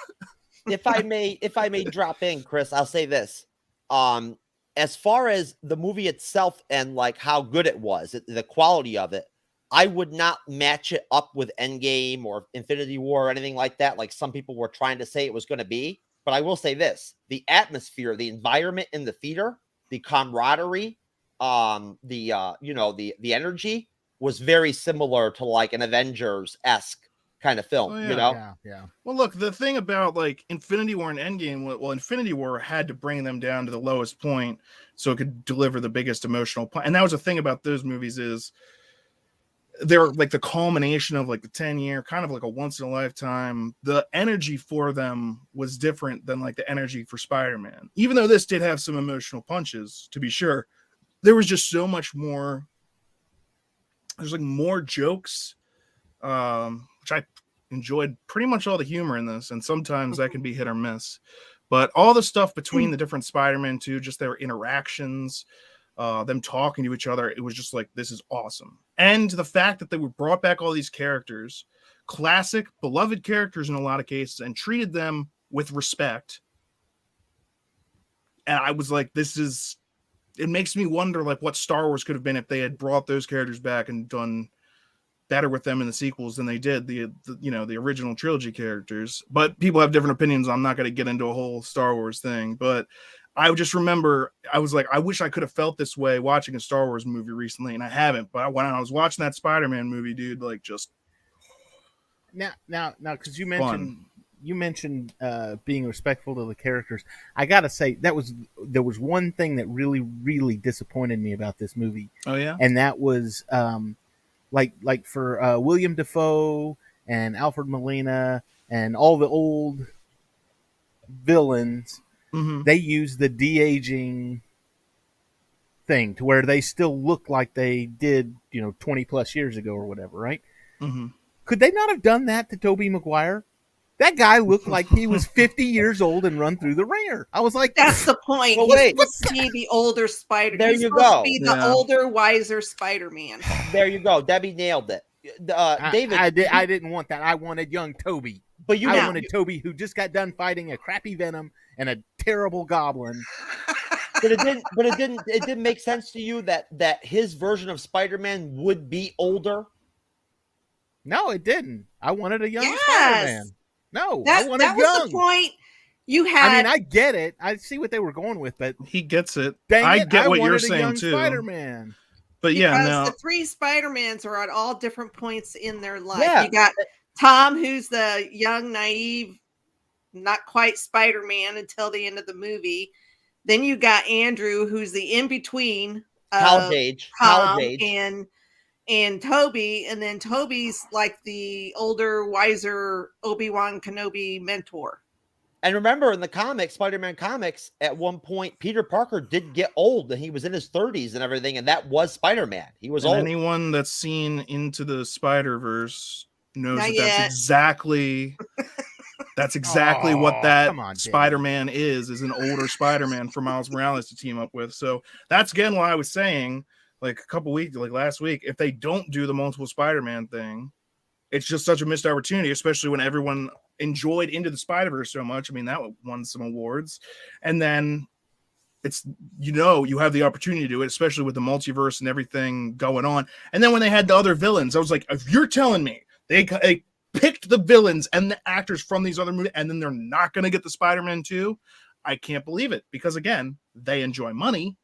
If I may drop in, Chris, I'll say this. As far as the movie itself and like how good it was, the quality of it, I would not match it up with Endgame or Infinity War or anything like that. Like some people were trying to say it was going to be. But I will say this: the atmosphere, the environment in the theater, the camaraderie, the energy was very similar to like an Avengers-esque kind of film. Oh, You know, Yeah. Well, look, the thing about like Infinity War and Endgame, well, Infinity War had to bring them down to the lowest point so it could deliver the biggest emotional point. And that was the thing about those movies is they're like the culmination of like the 10-year, kind of like a once in a lifetime. The energy for them was different than like the energy for Spider-Man. Even though this did have some emotional punches, to be sure, there was just so much more. There's like more jokes, which I enjoyed pretty much all the humor in this, and sometimes that can be hit or miss. But all the stuff between the different Spider-Man too, just their interactions, them talking to each other, it was just like, this is awesome. And the fact that they were brought back all these characters, classic, beloved characters in a lot of cases, and treated them with respect. And I was like, it makes me wonder like what Star Wars could have been if they had brought those characters back and done better with them in the sequels than they did the original trilogy characters. But people have different opinions. I'm not going to get into a whole Star Wars thing, but I just remember I was like, I wish I could have felt this way watching a Star Wars movie recently, and I haven't. But when I was watching that Spider-Man movie, dude, like just Now, because you mentioned being respectful to the characters. I gotta say there was one thing that really, really disappointed me about this movie. Oh yeah, and that was like for Willem Dafoe and Alfred Molina and all the old villains, they use the de-aging thing to where they still look like they did, 20 plus years ago or whatever, right? Could they not have done that to Tobey Maguire? That guy looked like he was 50 years old and run through the ringer. I was like, That's the point. Well, He's wait. supposed to be the older Spider. There He's you supposed go. to be the older, wiser Spider-Man. there you go. Debbie nailed it. David, I didn't want that. I wanted young Toby. but you I know, wanted Toby who just got done fighting a crappy Venom and a terrible Goblin. but it didn't make sense to you that his version of Spider-Man would be older. No, it didn't. I wanted a young Yes. Spider-Man. No, I wanted that was young. the point. You had. I mean, I get it. I see what they were going with, but he gets it. dang I it, get what you're wanted a saying young too. Spider-Man. But yeah, because no, the three Spider-Mans are at all different points in their life. Yeah. You got Tom, who's the young, naive, not quite Spider-Man until the end of the movie. Then you got Andrew, who's the in-between College age. Tom and Toby. And then Toby's like the older, wiser Obi-Wan Kenobi mentor. And remember, in the comics, Spider-Man comics, at one point, Peter Parker did get old, and he was in his 30s and everything, and that was Spider-Man. He was and old. anyone that's seen Into the Spider-Verse knows Not that yet. that's exactly what that come on, Dave. Spider-Man is an older Spider-Man for Miles Morales to team up with. So that's again why I was saying, like a couple weeks, like last week, if they don't do the multiple Spider-Man thing, it's just such a missed opportunity, especially when everyone enjoyed Into the Spider-Verse so much. I mean, that won some awards. And then it's, you have the opportunity to do it, especially with the multiverse and everything going on. And then when they had the other villains, I was like, if you're telling me they picked the villains and the actors from these other movies, and then they're not going to get the Spider-Man 2, I can't believe it. Because again, they enjoy money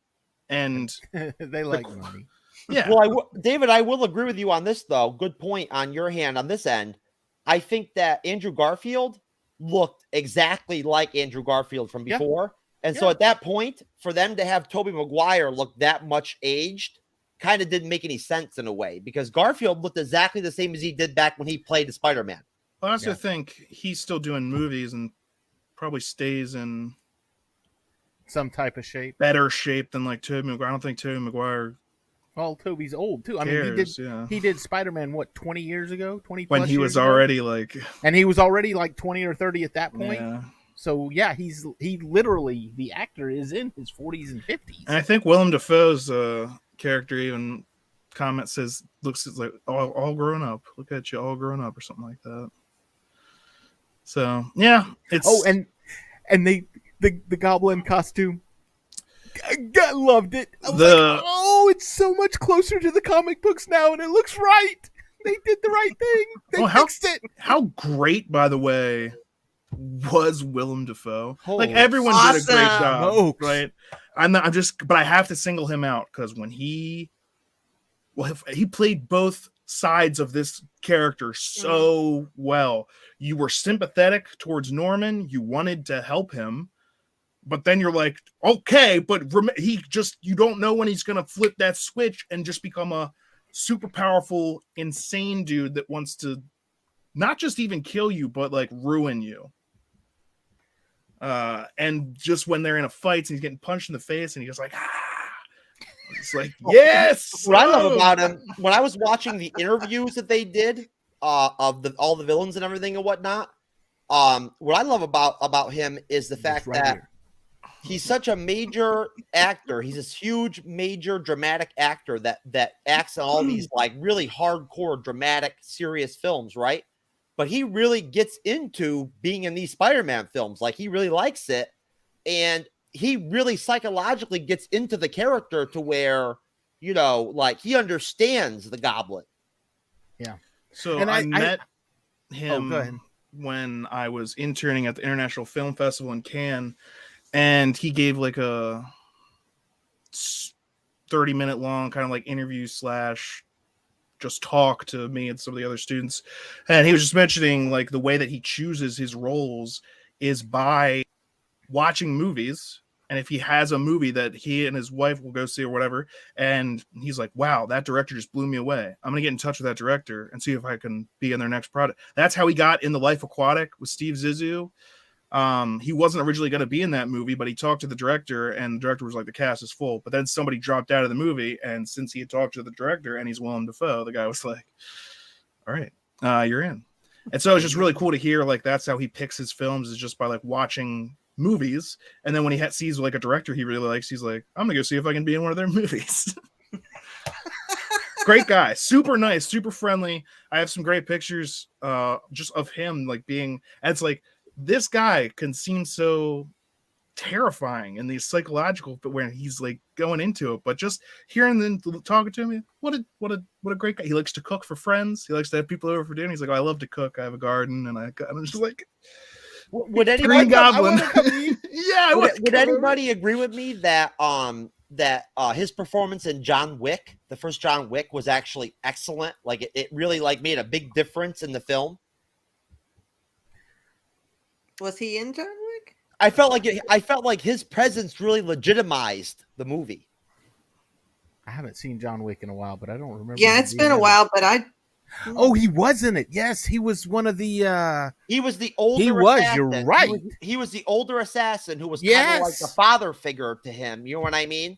and They like money. yeah. Well, David, I will agree with you on this, though. Good point on your hand on this end. I think that Andrew Garfield looked exactly like Andrew Garfield from before. And so at that point, for them to have Tobey Maguire look that much aged kind of didn't make any sense in a way, because Garfield looked exactly the same as he did back when he played the Spider-Man. I also think he's still doing movies and probably stays in Some type of shape. better shape than like Tobey Maguire. I don't think Tobey Maguire Well, Toby's old too. I mean, cares. he did Spider-Man 20 years ago, 20 When plus he was years ago? already like, and he was already like 20 or 30 at that point. yeah. So yeah, he literally, the actor is in his 40s and 50s. And I think Willem Dafoe's character even looks like all grown up. Look at you, all grown up, or something like that. So yeah, it's and the Goblin costume. I loved it. I was The- like, it's so much closer to the comic books now, and it looks right. They did the right thing. They fixed it. How great, by the way, was Willem Dafoe? Holy Like everyone did a great awesome. job, Smokes. right? but I have to single him out because when he played both sides of this character so well. You were sympathetic towards Norman. You wanted to help him. But then you're like, okay, but you don't know when he's going to flip that switch and just become a super powerful, insane dude that wants to not just even kill you, but like ruin you. And just when they're in a fight and he's getting punched in the face and he's like, it's like, yes. What I love about him, when I was watching the interviews that they did of all the villains and everything and whatnot, what I love about him is the fact that he's such a major actor. He's this huge, major, dramatic actor that acts in all these like really hardcore, dramatic, serious films, right? But he really gets into being in these Spider-Man films. Like, he really likes it. And he really psychologically gets into the character to where, you know, like, he understands the Goblin. Yeah. So And I met go him ahead. when I was interning at the International Film Festival in Cannes, and he gave like a 30-minute long kind of like interview / just talk to me and some of the other students. And he was just mentioning like the way that he chooses his roles is by watching movies. And if he has a movie that he and his wife will go see or whatever, and he's like, wow, that director just blew me away, I'm going to get in touch with that director and see if I can be in their next product. That's how he got in The Life Aquatic with Steve Zissou. He wasn't originally going to be in that movie, but he talked to the director, and the director was like, the cast is full. But then somebody dropped out of the movie, and since he had talked to the director and he's Willem Dafoe, the guy was like, all right, you're in. And so it's just really cool to hear, like, that's how he picks his films, is just by like watching movies. And then when he sees like a director he really likes, he's like, I'm gonna go see if I can be in one of their movies. Great guy, super nice, super friendly. I have some great pictures just of him like being, and it's like, this guy can seem so terrifying in these psychological, but when he's like going into it, but just hearing them talking to me, what a great guy. He likes to cook for friends. He likes to have people over for dinner. He's like, oh, I love to cook. I have a garden, and I'm just like, Would anybody, Green Goblin. Yeah. would anybody agree with me that his performance in John Wick, the first John Wick, was actually excellent? Like, it really like made a big difference in the film. Was he in John Wick? I felt like his presence really legitimized the movie. I haven't seen John Wick in a while, but I don't remember. Yeah, it's been a while, but Oh, he was in it. Yes, he was one of the. He was the older. He was. Assassin. You're right. He was the older assassin who was kind of like the father figure to him. You know what I mean?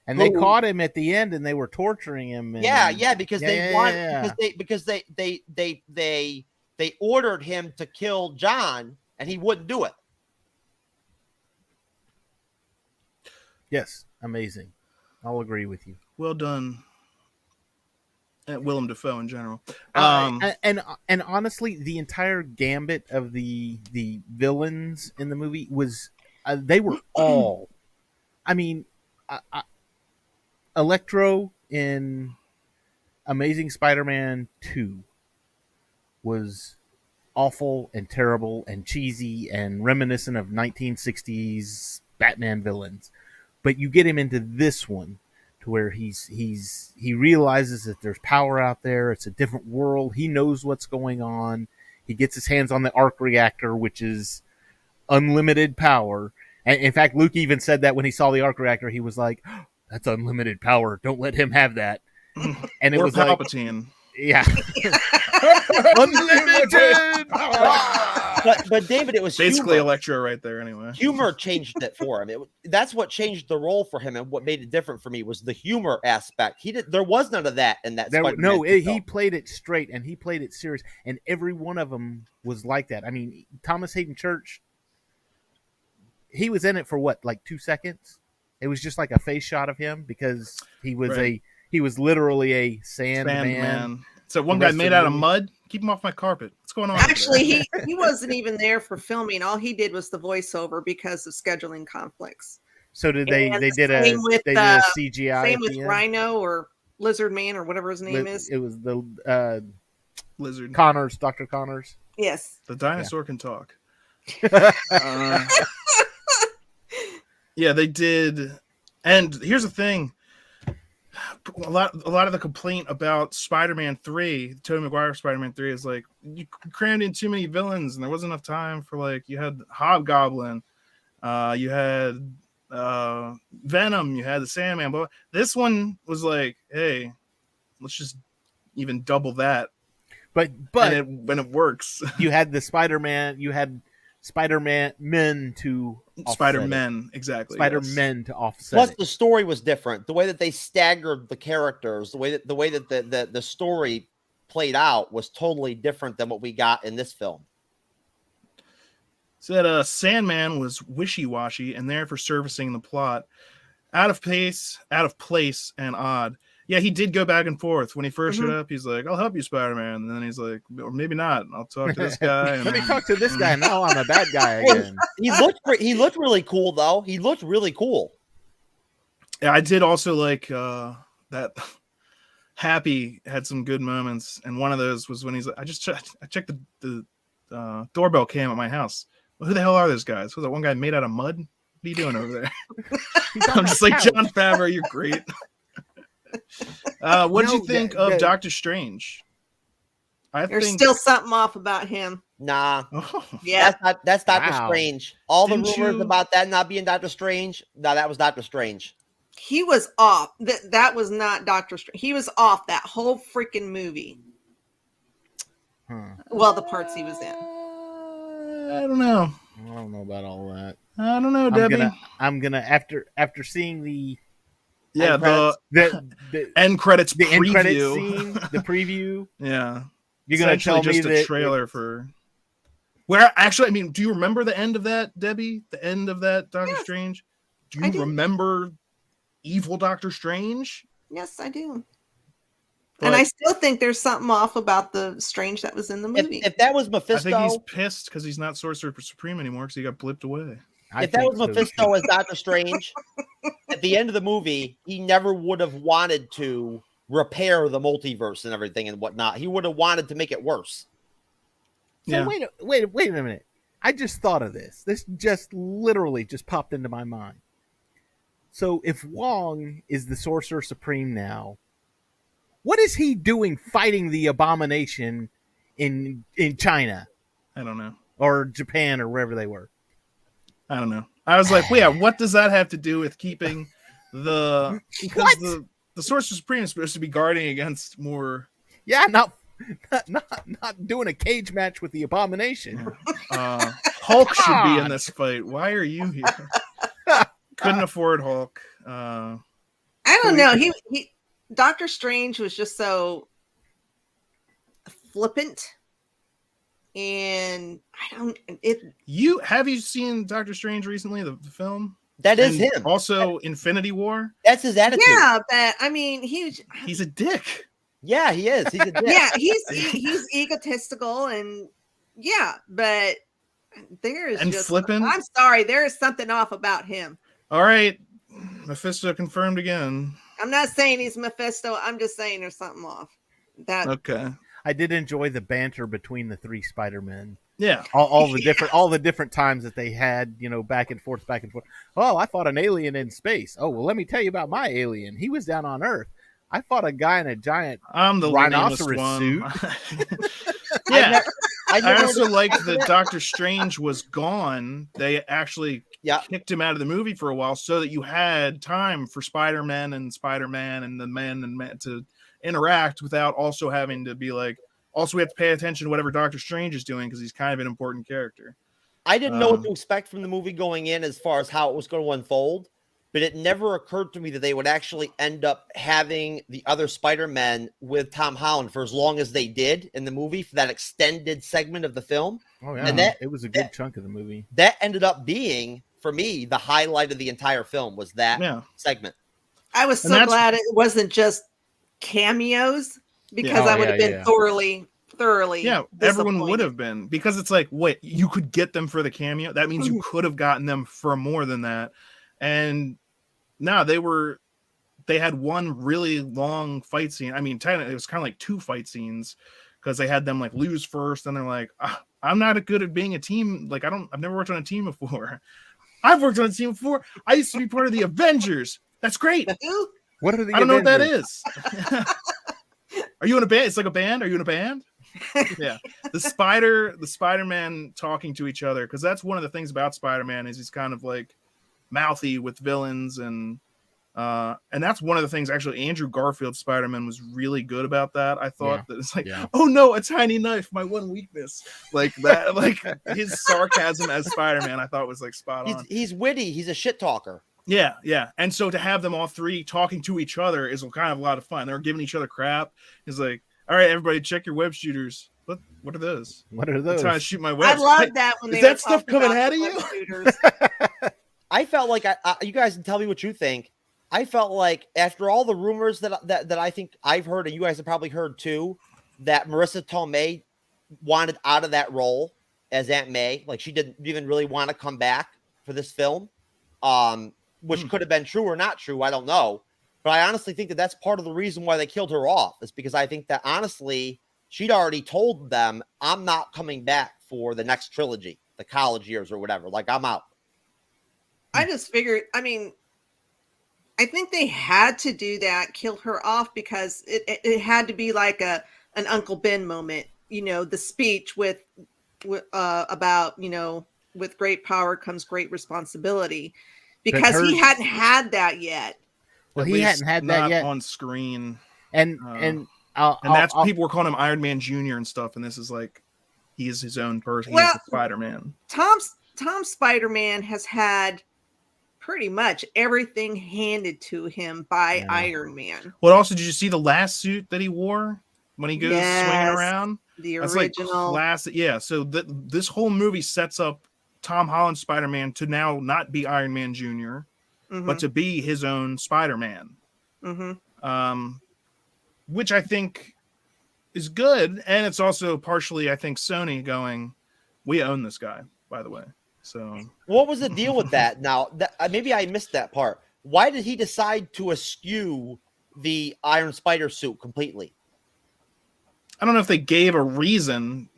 And they caught him at the end, and they were torturing him. And, because they ordered him to kill John, and he wouldn't do it. Yes, amazing. I'll agree with you. Well done. Willem Dafoe in general. And honestly, the entire gambit of the villains in the movie was they were all. I mean, Electro in Amazing Spider-Man 2 was awful and terrible and cheesy and reminiscent of 1960s Batman villains, but you get him into this one to where he realizes that there's power out there. It's a different world. He knows what's going on. He gets his hands on the arc reactor, which is unlimited power. And in fact, Luke even said that when he saw the arc reactor, he was like, oh, that's unlimited power. Don't let him have that. And it was Palpatine. Like, yeah. Unlimited power. But David, it was basically humor. Electro right there anyway. Humor changed it for him. That's what changed the role for him, and what made it different for me was the humor aspect. There was none of that in that. He played it straight and he played it serious, and every one of them was like that. I mean, Thomas Hayden Church, he was in it for what, like 2 seconds? It was just like a face shot of him because he was he was literally a Sandman. So one guy made out of mud. Keep him off my carpet. What's going on? Actually, he wasn't even there for filming. All he did was the voiceover because of scheduling conflicts. So did they did a CGI? Same with Rhino or Lizard Man or whatever his name is. It was the Lizard Connors, Dr. Connors. Yes. The dinosaur can talk. Yeah, they did. And here's the thing. a lot of the complaint about Spider-Man 3, Tobey Maguire Spider-Man 3, is like you crammed in too many villains and there wasn't enough time for, like, you had Hobgoblin, you had Venom, you had the Sandman, but this one was like, hey, let's just even double that. But when it works. you had the Spider-Man, you had Spider-Man to offset Spider-Men, exactly. Spider-Men to offset Plus, it. the story was different. The way that they staggered the characters, the way that the story played out was totally different than what we got in this film. Said Sandman was wishy-washy and there for servicing the plot. Out of place, and odd. Yeah, he did go back and forth. When he first showed up, he's like, I'll help you, Spider-Man. And then he's like, or maybe not. I'll talk to this guy. And Let me talk to this guy. Now I'm a bad guy again. He looked really cool, though. He looked really cool. Yeah, I did also like that Happy had some good moments. And one of those was when he's like, I checked the doorbell cam at my house. Well, who the hell are those guys? Was that one guy made out of mud? What are you doing over there? I'm just like, John Favreau, you're great. What did you think of Doctor Strange? There's still something off about him. Nah. Oh. Yeah. That's Doctor Wow. Strange. All the Didn't rumors you- about that not being Doctor Strange. No, that was Doctor Strange. He was off. That was not Doctor Strange. He was off that whole freaking movie. Well, the parts he was in. I don't know. I don't know about all that. I don't know, Debbie. I'm gonna after seeing the Yeah, the end credits the end preview. credit scene, the preview. Yeah, You're gonna essentially tell me just a that trailer for. Where actually, I mean, do you remember the end of that, Debbie? The end of that Doctor Yes, Strange? Do I you do. remember evil Doctor Strange? Yes, I do. But And I still think there's something off about the Strange that was in the movie. If that was I think he's Mephisto, pissed because he's not Sorcerer Supreme anymore because he got blipped away. if that was Mephisto as Doctor Strange, at the end of the movie, he never would have wanted to repair the multiverse and everything and whatnot. He would have wanted to make it worse. So Yeah. wait a minute. I just thought of this. This just literally just popped into my mind. So if Wong is the Sorcerer Supreme now, what is he doing fighting the Abomination in China I don't know. or Japan or wherever they were? I don't know. I was like, well, yeah, what does that have to do with keeping the because What? the Sorcerer Supreme is supposed to be guarding against more Yeah, not doing a cage match with the Abomination. Hulk should be in God. this fight. Why are you here? Couldn't afford Hulk. I don't know. He Doctor Strange was just so flippant, and I don't. Have you seen Doctor Strange recently, the film? That is And him. Also, Infinity War. That's his attitude. Yeah, but I mean, He's a dick. Yeah, he is. He's a dick. yeah, he's egotistical, and yeah, but there is And just. flippant? I'm sorry, there is something off about him. All right, Mephisto confirmed again. I'm not saying he's Mephisto. I'm just saying there's something off. That Okay. I did enjoy the banter between the three Spider-Men. Yeah. All the different times that they had, back and forth. Oh, I fought an alien in space. Oh, well, let me tell you about my alien. He was down on Earth. I fought a guy in a giant I'm the rhinoceros rhinoceros one. suit. Yeah. I I never also liked that Doctor Strange was gone. They actually Yeah. kicked him out of the movie for a while so that you had time for Spider-Man and the man to interact without also having to be like, also we have to pay attention to whatever Doctor Strange is doing because he's kind of an important character. I didn't know what to expect from the movie going in as far as how it was going to unfold, but it never occurred to me that they would actually end up having the other Spider-Men with Tom Holland for as long as they did in the movie for that extended segment of the film. Oh yeah, And it was a good chunk of the movie. That ended up being, for me, the highlight of the entire film was that Yeah. segment. I was And so that's- glad it wasn't just cameos because Yeah. I Oh, would have yeah, been yeah. thoroughly. Yeah, everyone would disappointed. have been because it's like, wait, you could get them for the cameo. That means you could have gotten them for more than that. And no, they had one really long fight scene. I mean, technically, it was kind of like two fight scenes because they had them like lose first, and they're like, I'm not good at being a team. Like, I've never worked on a team before. I've worked on a team before. I used to be part of the Avengers. That's great. Who? What are the I don't know what that Avengers? is. Are you in a band? It's like a band. Are you in a band? Yeah. The Spider-Man talking to each other, because that's one of the things about Spider-Man is he's kind of like mouthy with villains, and that's one of the things actually Andrew Garfield's Spider-Man was really good about that. I thought that it's like, oh no, a tiny knife, my one weakness. Like that, like his sarcasm as Spider-Man, I thought was like spot on. He's witty, he's a shit talker. Yeah, yeah. And so to have them all three talking to each other is kind of a lot of fun. They're giving each other crap. He's like, all right, everybody, check your web shooters. What are those? What are I'm those? trying to shoot my I webs. love that when Is they that were stuff talking coming about out of the you? web shooters. I felt like you guys can tell me what you think. I felt like after all the rumors that I think I've heard, and you guys have probably heard too, that Marissa Tomei wanted out of that role as Aunt May. Like she didn't even really want to come back for this film, which could have been true or not true. I don't know. But I honestly think that that's part of the reason why they killed her off, is because I think that honestly, she'd already told them, I'm not coming back for the next trilogy, the college years or whatever. Like, I'm out. I just figured, I mean, I think they had to do that, kill her off, because it had to be like an Uncle Ben moment, you know, the speech with about, you know, with great power comes great responsibility, because he hadn't had that yet. Well, At he least hadn't had that not yet on screen. and That's people were calling him Iron Man Jr. and stuff, and this is like he is his own person. Well, He's the Spider-Man. Tom's Spider-Man has had pretty much everything handed to him by Iron Man. Well, also, did you see the last suit that he wore when he goes swinging around? The That's original. like classic. Yeah. So this whole movie sets up Tom Holland's Spider-Man to now not be Iron Man Jr., but to be his own Spider-Man. Which I think is good. And it's also partially, I think, Sony going, we own this guy, by the way. So what was the deal with that? Now, maybe I missed that part. Why did he decide to eschew the Iron Spider suit completely? I don't know if they gave a reason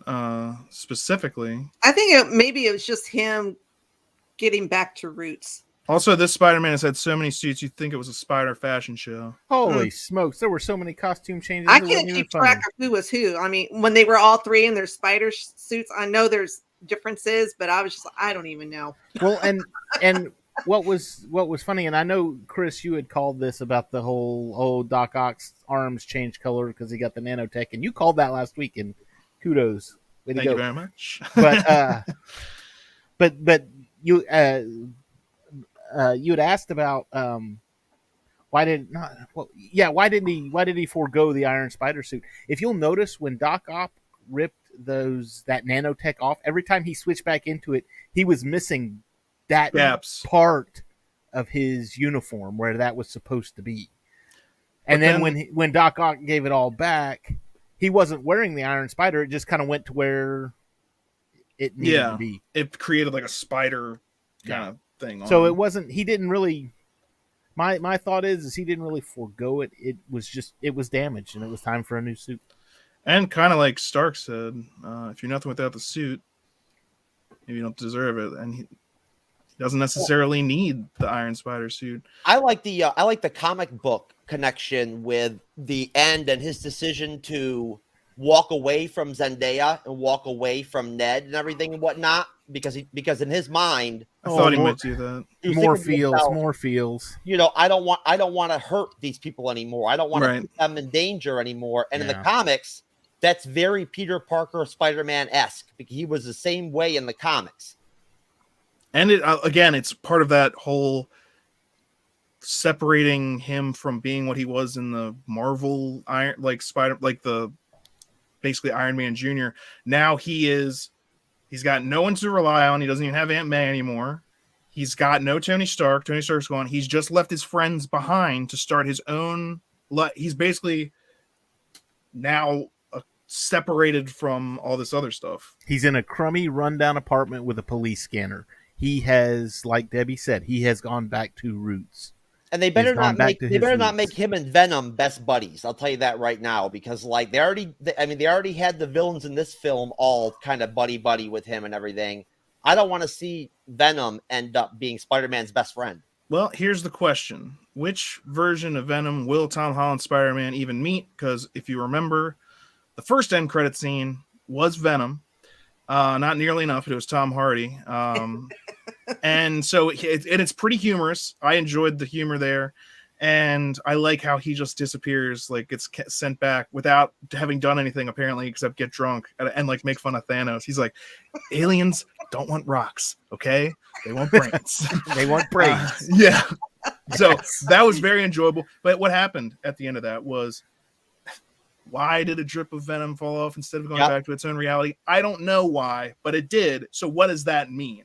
specifically. I think maybe it was just him getting back to roots. Also, this Spider-Man has had so many suits, you'd think it was a Spider fashion show. Holy smokes, there were so many costume changes. I can't keep track of who was who. I mean, when they were all three in their spider suits, I know there's differences, but I was just, I don't even know. Well, and what was funny, and I know, Chris, you had called this about the whole Doc Ock's arms changed color because he got the nanotech, and you called that last week, and kudos. Thank you very much. But you you had asked about why didn't he forego the Iron Spider suit? If you'll notice, when Doc Ock ripped that nanotech off, every time he switched back into it, he was missing that part of his uniform where that was supposed to be. And then when Doc Ock gave it all back, he wasn't wearing the Iron Spider. It just kind of went to where it needed to be. It created like a spider kind of thing. So it wasn't. He didn't really. My thought is he didn't really forego it. It was damaged, and it was time for a new suit. And kind of like Stark said, if you're nothing without the suit, maybe you don't deserve it. And he doesn't necessarily need the Iron Spider suit. I like the comic book connection with the end and his decision to walk away from Zendaya and walk away from Ned and everything and whatnot, because in his mind, I thought he might do that. More feels. You know, I don't want to hurt these people anymore. I don't want to put them in danger anymore. And in the comics, that's very Peter Parker Spider-Man-esque, because he was the same way in the comics. And it again, it's part of that whole separating him from being what he was in the Marvel basically Iron Man Jr. Now he's got no one to rely on. He doesn't even have Aunt May anymore. He's got no Tony Stark. Tony Stark's gone. He's just left his friends behind to start his own. He's basically now separated from all this other stuff. He's in a crummy, rundown apartment with a police scanner. He has, like Debbie said, he has gone back to roots. And they better not make him and Venom best buddies. I'll tell you that right now, because like they already had the villains in this film all kind of buddy with him and everything. I don't want to see Venom end up being Spider-Man's best friend. Well, here's the question. Which version of Venom will Tom Holland Spider-Man even meet? Because if you remember, the first end credit scene was Venom. Not nearly enough. It was Tom Hardy. And so it's pretty humorous. I enjoyed the humor there. And I like how he just disappears, like gets sent back without having done anything apparently, except get drunk and like make fun of Thanos. He's like, aliens don't want rocks, okay? They want brains. They want brains. Yeah. So that was very enjoyable. But what happened at the end of that was, why did a drip of venom fall off instead of going back to its own reality? I don't know why, but it did. So what does that mean?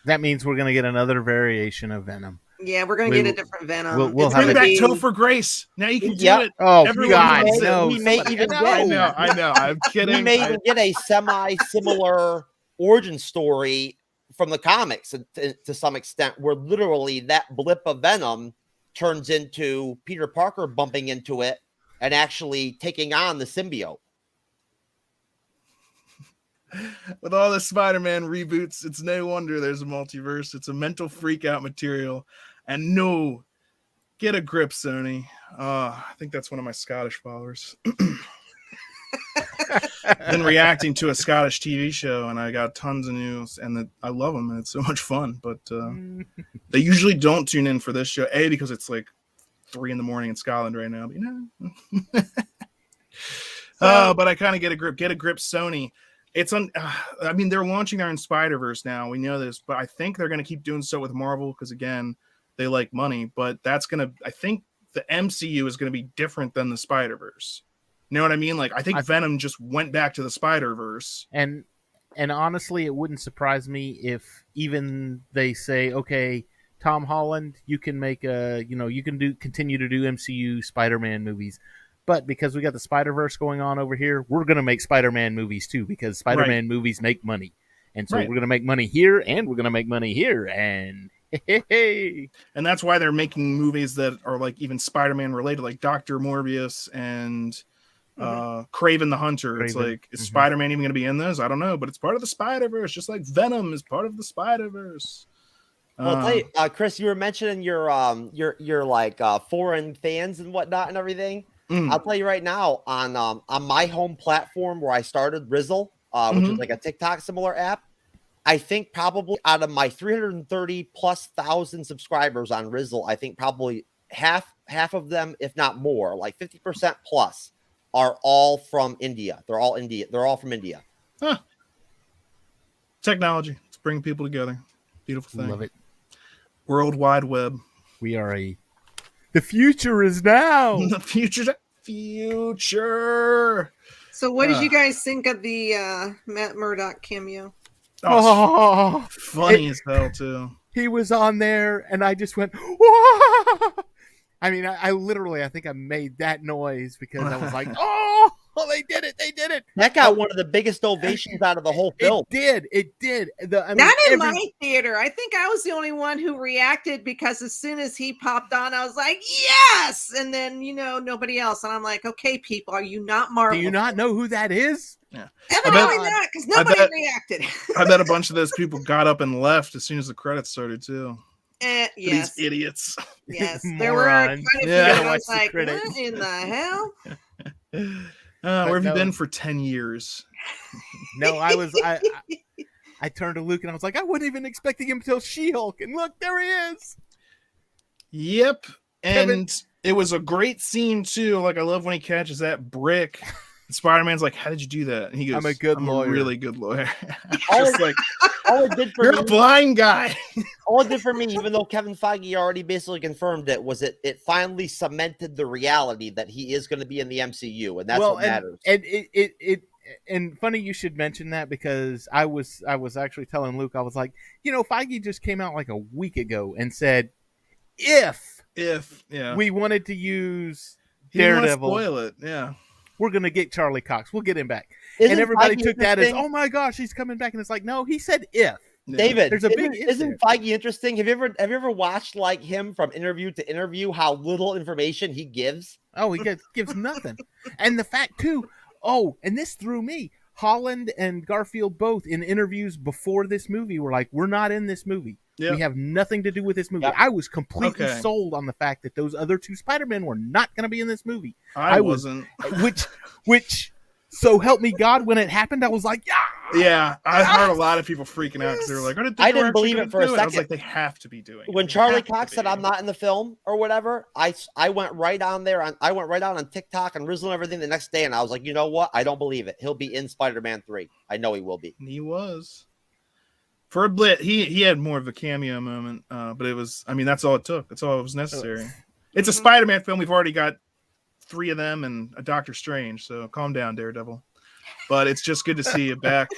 That means we're going to get another variation of Venom. Yeah, we're going to get a different Venom. We'll It's have gonna Bring back be- Topher Grace. Now you can do Yep. it. Oh, Everyone God, wants it. no. We may even I get know. I'm kidding. we may even get a semi-similar origin story from the comics to some extent, where literally that blip of venom turns into Peter Parker bumping into it and actually taking on the symbiote. With all the Spider-Man reboots, it's no wonder there's a multiverse. It's a mental freak out material. And no, get a grip, Sony. I think that's one of my Scottish followers. Been reacting to a Scottish TV show, and I got tons of news, and I love them, and it's so much fun. But they usually don't tune in for this show, because it's like 3 a.m. in Scotland right now. But, but I kind of get a grip. Get a grip, Sony. I mean, they're launching their own Spider-Verse now. We know this, but I think they're going to keep doing so with Marvel because, again, they like money. But I think the MCU is going to be different than the Spider-Verse. You know what I mean? Like, I think Venom just went back to the Spider-Verse. And honestly, it wouldn't surprise me if even they say, okay, Tom Holland, you can make continue to do MCU Spider-Man movies. But because we got the Spider-Verse going on over here, we're going to make Spider-Man movies too, because Spider-Man movies make money. And so we're going to make money here, and we're going to make money here. And hey. And that's why they're making movies that are like even Spider-Man related, like Dr. Morbius and Kraven the Hunter. It's like, is Spider-Man even going to be in those? I don't know, but it's part of the Spider-Verse, just like Venom is part of the Spider-Verse. Well, I'll tell you, Chris, you were mentioning your like foreign fans and whatnot and everything. I'll tell you right now, on my home platform where I started, Rizzle, which is like a TikTok similar app, I think probably out of my 330,000+ subscribers on Rizzle, I think probably half of them, if not more, like 50% plus, are all from India. They're all from India. Huh. Technology. It's bringing people together. Beautiful thing. Love it. World Wide Web. We are the future is now. The future. So what did you guys think of the Matt Murdock cameo? Oh, funny as hell too. He was on there, and I just went, whoa! I mean, I literally, I think I made that noise because I was like, oh, they did it. That got one of the biggest ovations out of the whole film. It did. Not in my theater. I think I was the only one who reacted because as soon as he popped on, I was like, yes! And then, nobody else. And I'm like, okay, people, are you not Marvel? Do you not know who that is? Yeah. Evidently not, because nobody reacted. I bet a bunch of those people got up and left as soon as the credits started, too. Yes. These idiots. Yes, there were quite a few. Yeah. I was like, what in the hell? Where have you been for 10 years? No, I turned to Luke and I was like, I wasn't even expecting him till She-Hulk. And look, there he is. Yep. And it was a great scene, too. Like, I love when he catches that brick. And Spider-Man's like, how did you do that? And he goes, I'm a good lawyer. A really good lawyer. all Just like, it did for you're me, a blind guy. all it did for me, even though Kevin Feige already basically confirmed it, was it finally cemented the reality that he is going to be in the MCU, and that's what matters. And and funny you should mention that, because I was actually telling Luke, I was like, Feige just came out like a week ago and said, if we wanted to use Daredevil, spoil it, yeah. We're going to get Charlie Cox. We'll get him back. Isn't and everybody Feige took that as, interesting? oh my gosh, he's coming back. And it's like, no, he said if. Yeah. David, There's a big if isn't Feige interesting? Have you ever watched like him from interview to interview, how little information he gives? Oh, he gives nothing. And the fact too, and this threw me. Holland and Garfield both in interviews before this movie were like, we're not in this movie. Yep. We have nothing to do with this movie. Yep. I was completely Okay. sold on the fact that those other two Spider-Men were not going to be in this movie. I was- wasn't. Which, so help me God, when it happened, I was like, yeah. Yeah, I heard a lot of people freaking out because they were like, I didn't believe it for a I was second. like, they have to be doing it. When They Charlie have to Cox said be. I'm not in the film or whatever, I went right on there. I went right on TikTok and Rizzle and everything the next day, and I was like, you know what? I don't believe it. He'll be in Spider-Man 3. I know he will be. He was. For a bit, he had more of a cameo moment, but it was, I mean, that's all it took. That's all it was necessary. It's a Spider-Man film. We've already got 3 of them and a Doctor Strange, so calm down, Daredevil. But it's just good to see you back.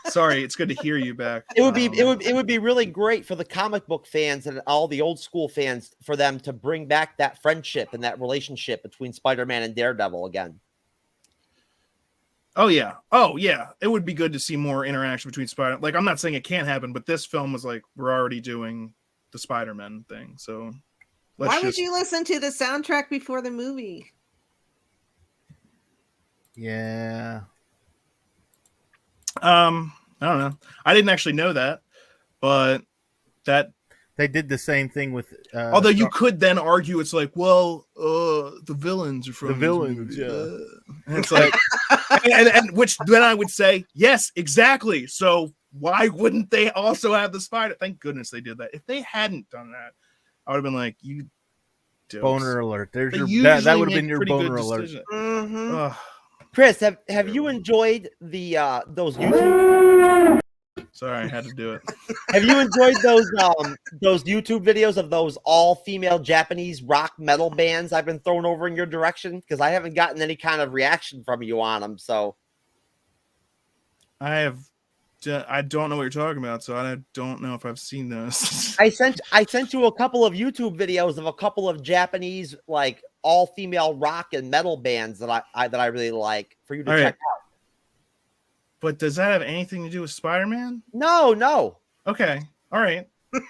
Sorry, it's good to hear you back. It would be really great for the comic book fans and all the old school fans for them to bring back that friendship and that relationship between Spider-Man and Daredevil again. Oh yeah. It would be good to see more interaction between Spider. Like, I'm not saying it can't happen, but this film was like, we're already doing the Spider-Man thing, so Why would you listen to the soundtrack before the movie? Yeah. I don't know. I didn't actually know that, but that. They did the same thing with. Although you could then argue, it's like, well, the villains are from The this villains, movie. yeah. And it's like, and which then I would say, yes, exactly. So why wouldn't they also have the spider? Thank goodness they did that. If they hadn't done that, I would have been like, you. Dopes. Boner alert. There's They your that would have usually been make your pretty good boner alert. decisions. Mm-hmm. Ugh. Chris, have you enjoyed the those YouTube? Sorry, I had to do it. Have you enjoyed those YouTube videos of those all female Japanese rock metal bands I've been throwing over in your direction? Because I haven't gotten any kind of reaction from you on them. So I don't know what you're talking about, so I don't know if I've seen those. I sent you a couple of YouTube videos of a couple of Japanese like all female rock and metal bands that I really like for you to All right. check out. But does that have anything to do with Spider-Man? No. Okay. All right. Well,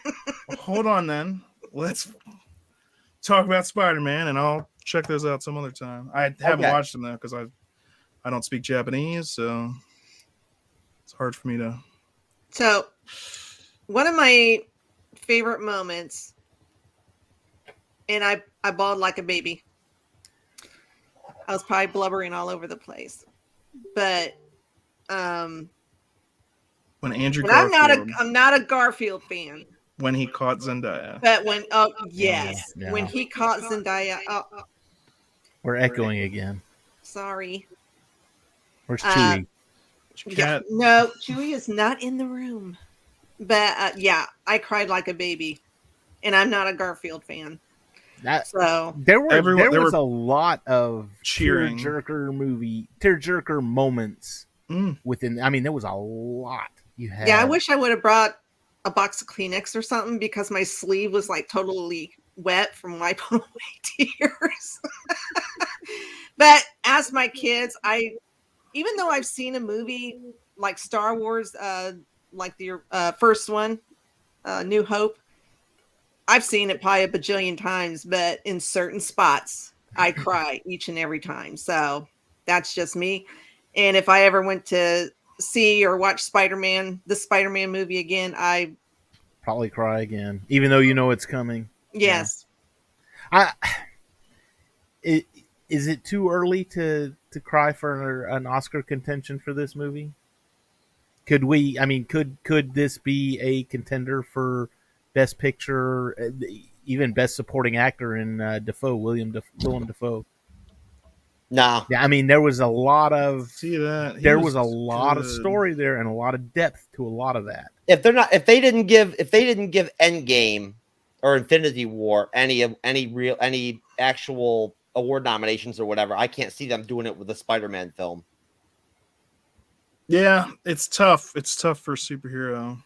hold on then. Let's talk about Spider-Man, and I'll check those out some other time. I haven't watched them though because I don't speak Japanese, so it's hard for me to. So, one of my favorite moments, and I bawled like a baby. I was probably blubbering all over the place, but When Andrew and Garfield, I'm not a Garfield fan, when he caught Zendaya. but when Yeah. when he caught Zendaya, We're echoing again. sorry, Where's Chewie? Cat, no, Chewie is not in the room, but I cried like a baby, and I'm not a Garfield fan, so There Everyone- was a lot of cheering. tearjerker moments Mm. within. I mean, there was a lot you had. yeah, I wish I would have brought a box of Kleenex or something because my sleeve was like totally wet from wiping away tears. But as my kids, even though I've seen a movie like Star Wars, like the first one, New Hope, I've seen it probably a bajillion times, but in certain spots, I cry each and every time. So that's just me. And if I ever went to see or watch the Spider-Man movie again, I probably cry again, even though you know it's coming. yes. Is it too early to cry for an Oscar contention for this movie? Could we? I mean, could this be a contender for Best Picture, even Best Supporting Actor in Willem Dafoe? No. Yeah, I mean, there was a lot of There was a lot of story there and a lot of depth to a lot of that. If they didn't give Endgame or Infinity War any actual award nominations or whatever, I can't see them doing it with the Spider-Man film. Yeah, it's tough. It's tough for a superhero.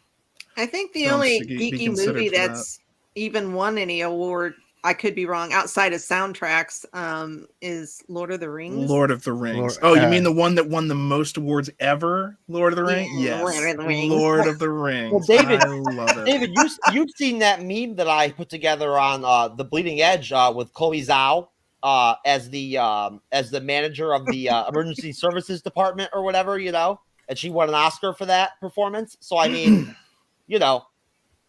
I think the Films only to be geeky considered movie for that's even won any award, I could be wrong, outside of soundtracks, is Lord of the Rings. Lord of the Rings. Lord- You mean the one that won the most awards ever? Lord of the Rings? Yeah, Yes. Lord of the Rings. Lord of the Rings. Well, David- I love it. David, you've seen that meme that I put together on the Bleeding Edge with Chloe Zhao as the manager of the emergency services department or whatever, and she won an Oscar for that performance. So I mean,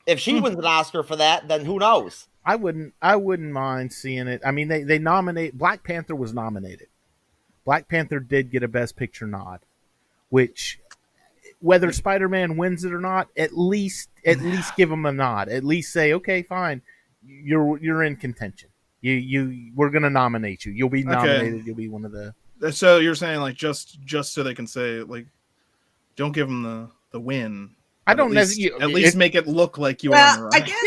If she wins an Oscar for that, then who knows? I wouldn't mind seeing it. I mean, they nominate Black Panther was nominated. Black Panther did get a Best Picture nod, which whether Spider-Man wins it or not, at least give him a nod. At least say, okay, fine, you're in contention. We're gonna nominate you. You'll be nominated. Okay. You'll be one of the. So you're saying like just so they can say like, don't give them the win. I don't know. At least make it look like you Well, won. Right? I guess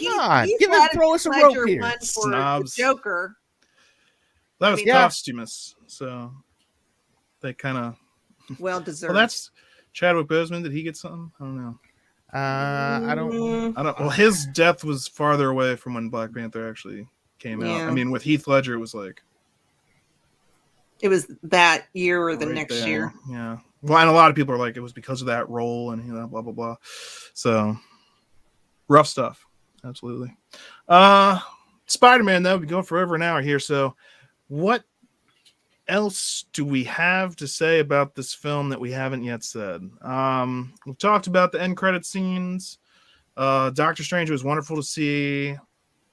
Yeah, come on, throw us a rope here. Snobs. Joker. That was Yeah. posthumous, so they kind of. Well deserved. Well, that's Chadwick Boseman. Did he get something? I don't know. I don't. I don't. Well, his death was farther away from when Black Panther actually came out. Yeah. I mean, with Heath Ledger, it was like It was that year or the right next there. year. Yeah. Well, and a lot of people are like, it was because of that role, and blah blah blah. So rough stuff. Absolutely. Spider-Man, though, we go for over an hour here. So, what else do we have to say about this film that we haven't yet said? We've talked about the end credit scenes. Doctor Strange was wonderful to see.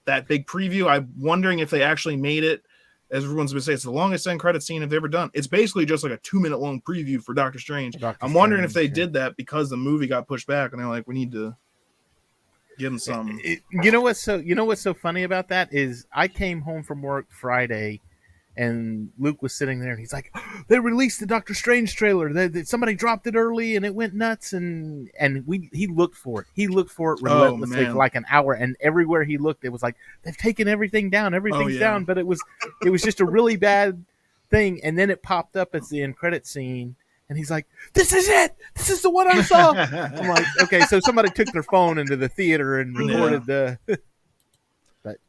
That big preview. I'm wondering if they actually made it. As everyone's been saying, it's the longest end credit scene they've ever done. It's basically just like a 2-minute long preview for Doctor Strange. I'm wondering if they did that because the movie got pushed back, and they're like, we need to give them some. You know what's so funny about that is I came home from work Friday, and Luke was sitting there, and he's like, "They released the Doctor Strange trailer. Somebody dropped it early, and it went nuts." And he looked for it. He looked for it relentlessly for like an hour, and everywhere he looked, it was like they've taken everything down. Everything's down, but it was just a really bad thing. And then it popped up as the end credit scene, and he's like, "This is it. This is the one I saw." I'm like, okay, so somebody took their phone into the theater and recorded the.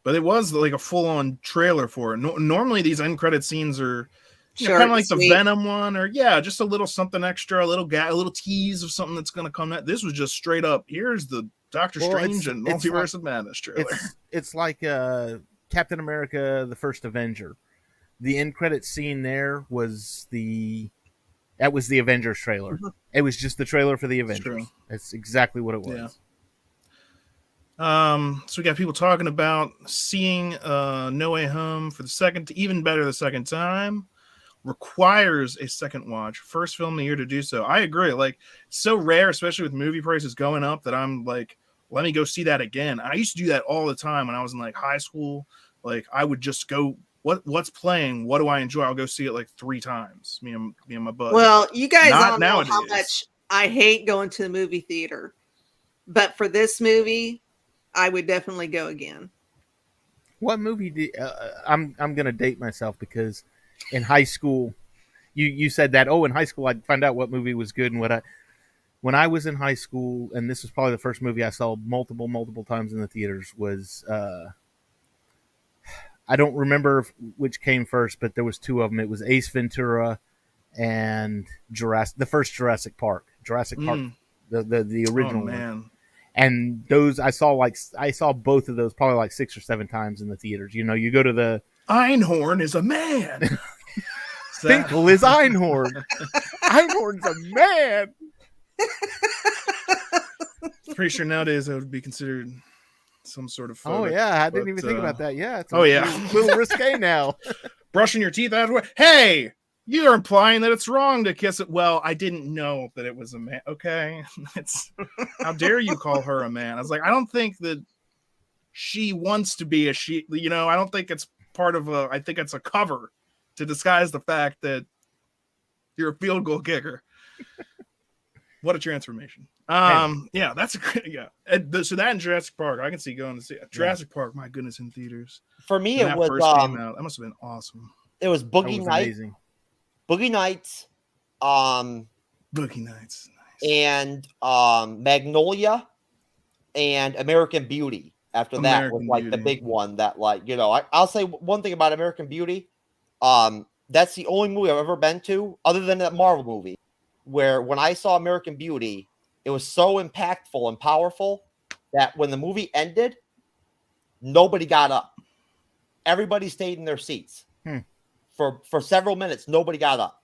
But it was like a full-on trailer for it. Normally, these end credit scenes are Short kind of like and the sweet. Venom one, or just a little something extra, a little tease of something that's going to come. This was just straight up. Here's the Doctor Strange and Multiverse of Madness trailer. It's like Captain America: The First Avenger. The end credit scene there was the Avengers trailer. It was just the trailer for the Avengers. True. That's exactly what it was. Yeah. So we got people talking about seeing No Way Home for even better the second time. Requires a second watch. First film of the year to do so. I agree. Like, so rare, especially with movie prices going up, that I'm like, let me go see that again. I used to do that all the time when I was in like high school. Like, I would just go, what's playing? What do I enjoy? I'll go see it like 3 times. Me and my buddy. Well, you guys Not all know how nowadays. much I hate going to the movie theater. But for this movie, I would definitely go again. What movie did I'm going to date myself because in high school, you said that, in high school I'd find out what movie was good and when I was in high school, and this was probably the first movie I saw multiple times in the theaters, was I don't remember which came first, but there was 2 of them. It was Ace Ventura and the first Jurassic Park. Jurassic Park, the original one. And those I saw both of those probably like 6 or 7 times in the theaters. You know, you go to the Einhorn is a man. Finkel is Einhorn. Einhorn's a man. Pretty sure nowadays that would be considered some sort of photo. Oh yeah, I didn't even think about that. Yeah, it's a yeah. little risque now. Brushing your teeth afterward. Hey, you're implying that it's wrong to kiss it. Well, I didn't know that it was a man. Okay, how dare you call her a man? I was like, I don't think that she wants to be a she. You know, I don't think it's part of a. I think it's a cover to disguise the fact that you're a field goal kicker. What a transformation. Yeah, that's a great, so that in Jurassic Park, I can see going to see Jurassic Park. My goodness, in theaters. For me, When it that was first came out. That must have been awesome. it was That Boogie was Nights, amazing. Boogie Nights, Boogie Nights, nice. and Magnolia, and American Beauty. After that was American like the Beauty. big one that, like, you know, I'll say one thing about American Beauty. That's the only movie I've ever been to, other than that Marvel movie, where when I saw American Beauty, it was so impactful and powerful that when the movie ended, nobody got up. Everybody stayed in their seats for several minutes. Nobody got up.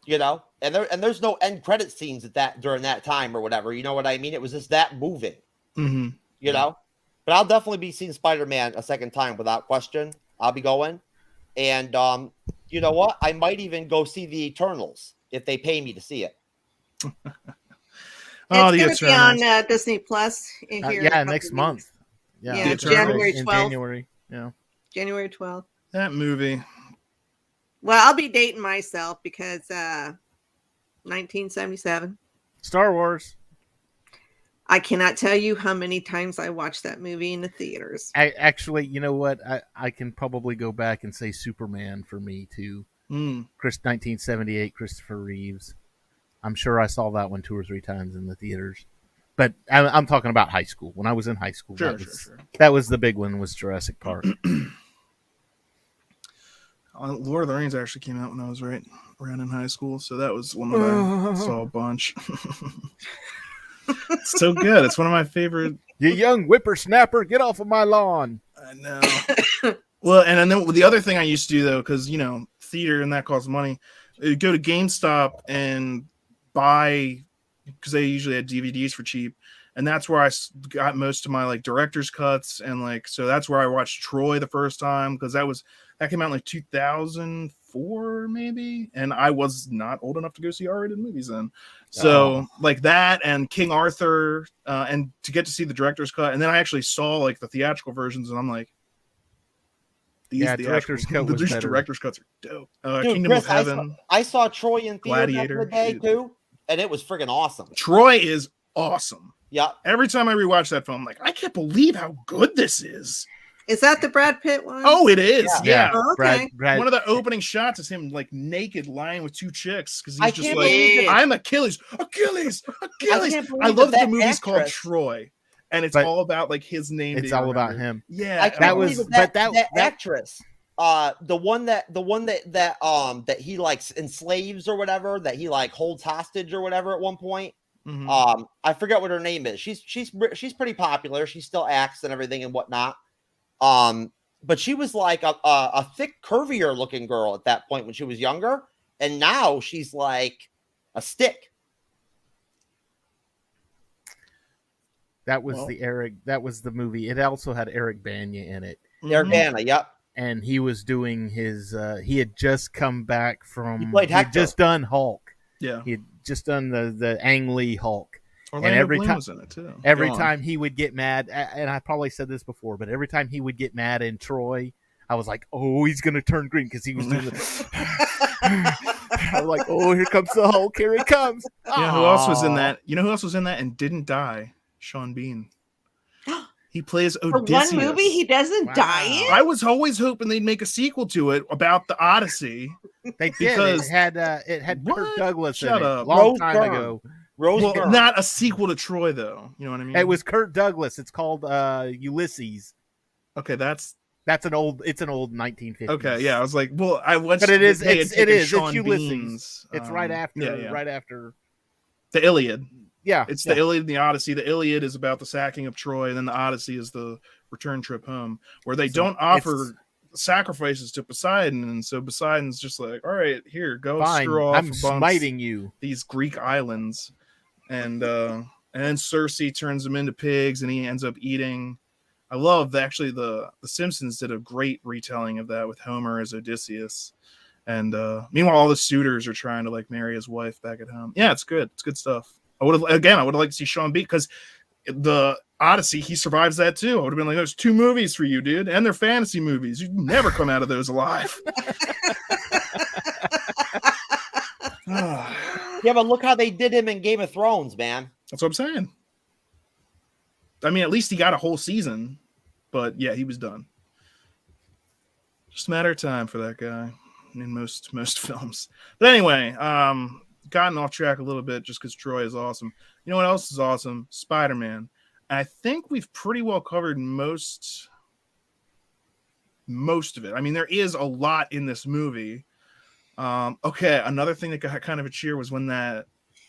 You know, and there's no end credit scenes during that time or whatever. You know what I mean? It was just that moving. Mhm. You know, but I'll definitely be seeing Spider-Man a second time without question. I'll be going, and you know what? I might even go see the Eternals if they pay me to see it. Oh, the It's going to be Eternals. on Disney Plus in here. in a Yeah, couple next weeks. month. Yeah, Yeah, The it's Eternals. January in 12th. January. Yeah. January 12th. That movie. Well, I'll be dating myself because 1977. Star Wars. I cannot tell you how many times I watched that movie in the theaters. Actually, you know what? I can probably go back and say Superman for me too. Mm. 1978, Christopher Reeves. I'm sure I saw that one 2 or 3 times in the theaters. But I'm talking about high school. When I was in high school, Sure, sure. That was the big one. Was Jurassic Park. Lord of the Rings actually came out when I was right around in high school, so that was one that I saw a bunch. It's so good. It's one of my favorite. You young whippersnapper, get off of my lawn. I know. Well, and then the other thing I used to do though, because theater and that costs money, go to GameStop and buy, because they usually had DVDs for cheap, and that's where I got most of my like director's cuts, and so that's where I watched Troy the first time, because that came out in like 2004 maybe, and I was not old enough to go see R-rated movies then. So like that and King Arthur, and to get to see the director's cut, and then I actually saw like the theatrical versions, and I'm like, these director's cut was these better. director's cuts are dope. Dude, Kingdom Chris, of Heaven, I saw Troy in theater back in Gladiator, the day dude. too, and it was friggin' awesome. Troy is awesome. Yeah, Every time I rewatch that film, I'm like, I can't believe how good this is. Is that the Brad Pitt one? Oh, it is. Yeah. Oh, okay. Brad, One of the opening shots is him like naked lying with 2 chicks, because I he's just can't like, believe it. I'm Achilles. can't believe I love that that the movie's called actress- Troy, and it's But all about like his name. it's being all about remembered. him. Yeah, I can't that believe was- that, but that that- actress, the one that he like enslaves or whatever, that he like holds hostage or whatever at one point. Mhm. I forget what her name is. She's pretty popular. She still acts and everything and whatnot. But she was like a thick, curvier looking girl at that point when she was younger, and now she's like a stick. That was Well- That was the movie. It also had Eric Bana in it, Eric Mhm. Bana, yep. and he was doing his. He had just come back from. He played He'd Hector. just done Hulk. Yeah. He had just done the Ang Lee Hulk. Orlando every Bloom time- was in it too. Every Go on. time he would get mad, and I probably said this before, but every time he would get mad in Troy, I was like, "Oh, he's gonna turn green," because he was doing the. I was like, "Oh, here comes the Hulk! Here he comes!" You know who else was in Aw. that? You know who else was in that and didn't die? Sean Bean. He plays For Odysseus. one movie, he doesn't Wow. die in? I was always hoping they'd make a sequel to it about the Odyssey. They did. Because- It had Kirk What? Douglas Shut in it up. a long Rose time Byrne. ago. Rose Well, Byrne. not a sequel to Troy, though. You know what I mean? It was Kirk Douglas. It's called Ulysses. okay. That's It's an old 1950s. okay. Yeah, I was like, well, I watched, But it is- they had it's- it taken is, it's Sean Ulysses. Bean's, It's right after. yeah. Right after. the Iliad. Yeah, It's yeah. the Iliad and the Odyssey. The Iliad is about the sacking of Troy, and then the Odyssey is the return trip home, where they So don't offer sacrifices to Poseidon, and so Poseidon's just like, all right, here, go Fine. screw off I'm amongst smiting you. these Greek islands, and then Cersei turns him into pigs, and he ends up eating. I love actually the Simpsons did a great retelling of that with Homer as Odysseus, and meanwhile all the suitors are trying to like marry his wife back at home. Yeah, it's good. It's good stuff. I would have liked to see Sean Bean, because the Odyssey, he survives that too. I would have been like, there's 2 movies for you, dude, and they're fantasy movies. You never come out of those alive. Yeah, but look how they did him in Game of Thrones, man. That's what I'm saying. I mean, at least he got a whole season, but yeah, he was done. Just a matter of time for that guy in most films. But anyway, gotten off track a little bit just because Troy is awesome. You know what else is awesome? Spider-Man. I think we've pretty well covered most of it. I mean, there is a lot in this movie. Okay, another thing that got kind of a cheer was when that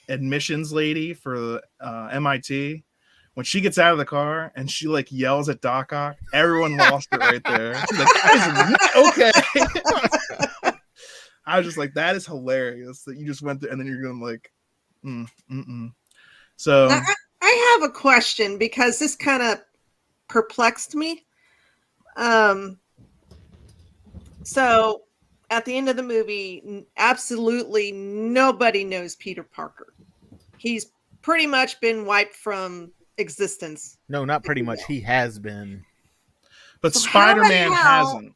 admissions lady for MIT, when she gets out of the car and she like yells at Doc Ock, everyone lost it right there. She's like, okay. I was just like, that is hilarious that you just went there and then you're going like, So I I have a question because this kind of perplexed me. So at the end of the movie, absolutely nobody knows Peter Parker. He's pretty much been wiped from existence. No, not pretty much. He has been. But So how the Spider-Man hell- hasn't.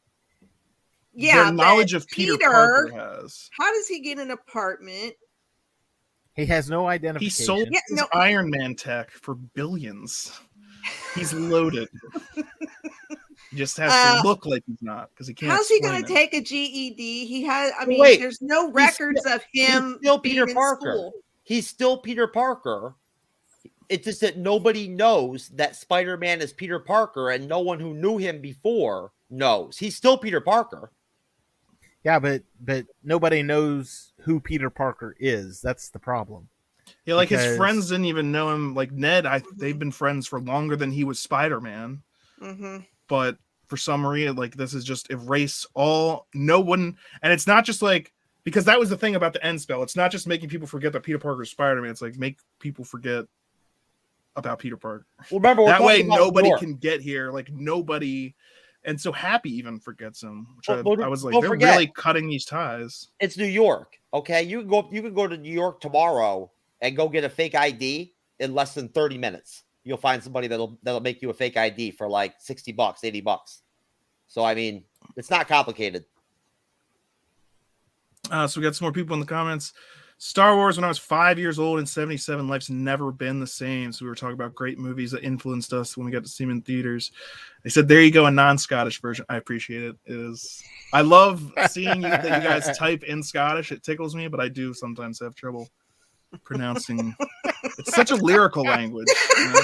Yeah, Their knowledge but of Peter Parker has. How does he get an apartment? He has no He identification. sold Yeah, his no. Iron Man tech for billions. He's loaded. He just has to look like he's not because he can't. How's he going explain to it. take a GED? He has. I mean, Wait, there's no records of him He's still being Peter in Parker. school. He's still Peter Parker. It's just that nobody knows that Spider-Man is Peter Parker, and no one who knew him before knows. He's still Peter Parker. Yeah, but nobody knows who Peter Parker is. That's the problem. Yeah, like his because- friends didn't even know him. Like Ned, they've been friends for longer than he was Spider-Man. Mm-hmm. But for some reason, like this is just erase all. No one, and it's not just like because that was the thing about the end spell. It's not just making people forget that Peter Parker is Spider-Man. It's like make people forget about Peter Parker. Well, remember, we're That way, talking about nobody New York. can get here. Like nobody, and so Happy even forgets him. Which Well, I was like, don't they're forget. really cutting these ties. It's New York. Okay, you can go to New York tomorrow and go get a fake ID in less than 30 minutes. You'll find somebody that'll make you a fake ID for like $60, $80. So I mean, it's not complicated. So we got some more people in the comments. Star Wars, when I was 5 years old in 77, life's never been the same. So we were talking about great movies that influenced us when we got to see them in theaters. They said, there you go, a non-Scottish version. I appreciate it. It is. I love seeing that you guys type in Scottish. It tickles me, but I do sometimes have trouble pronouncing. It's such a lyrical language. You know?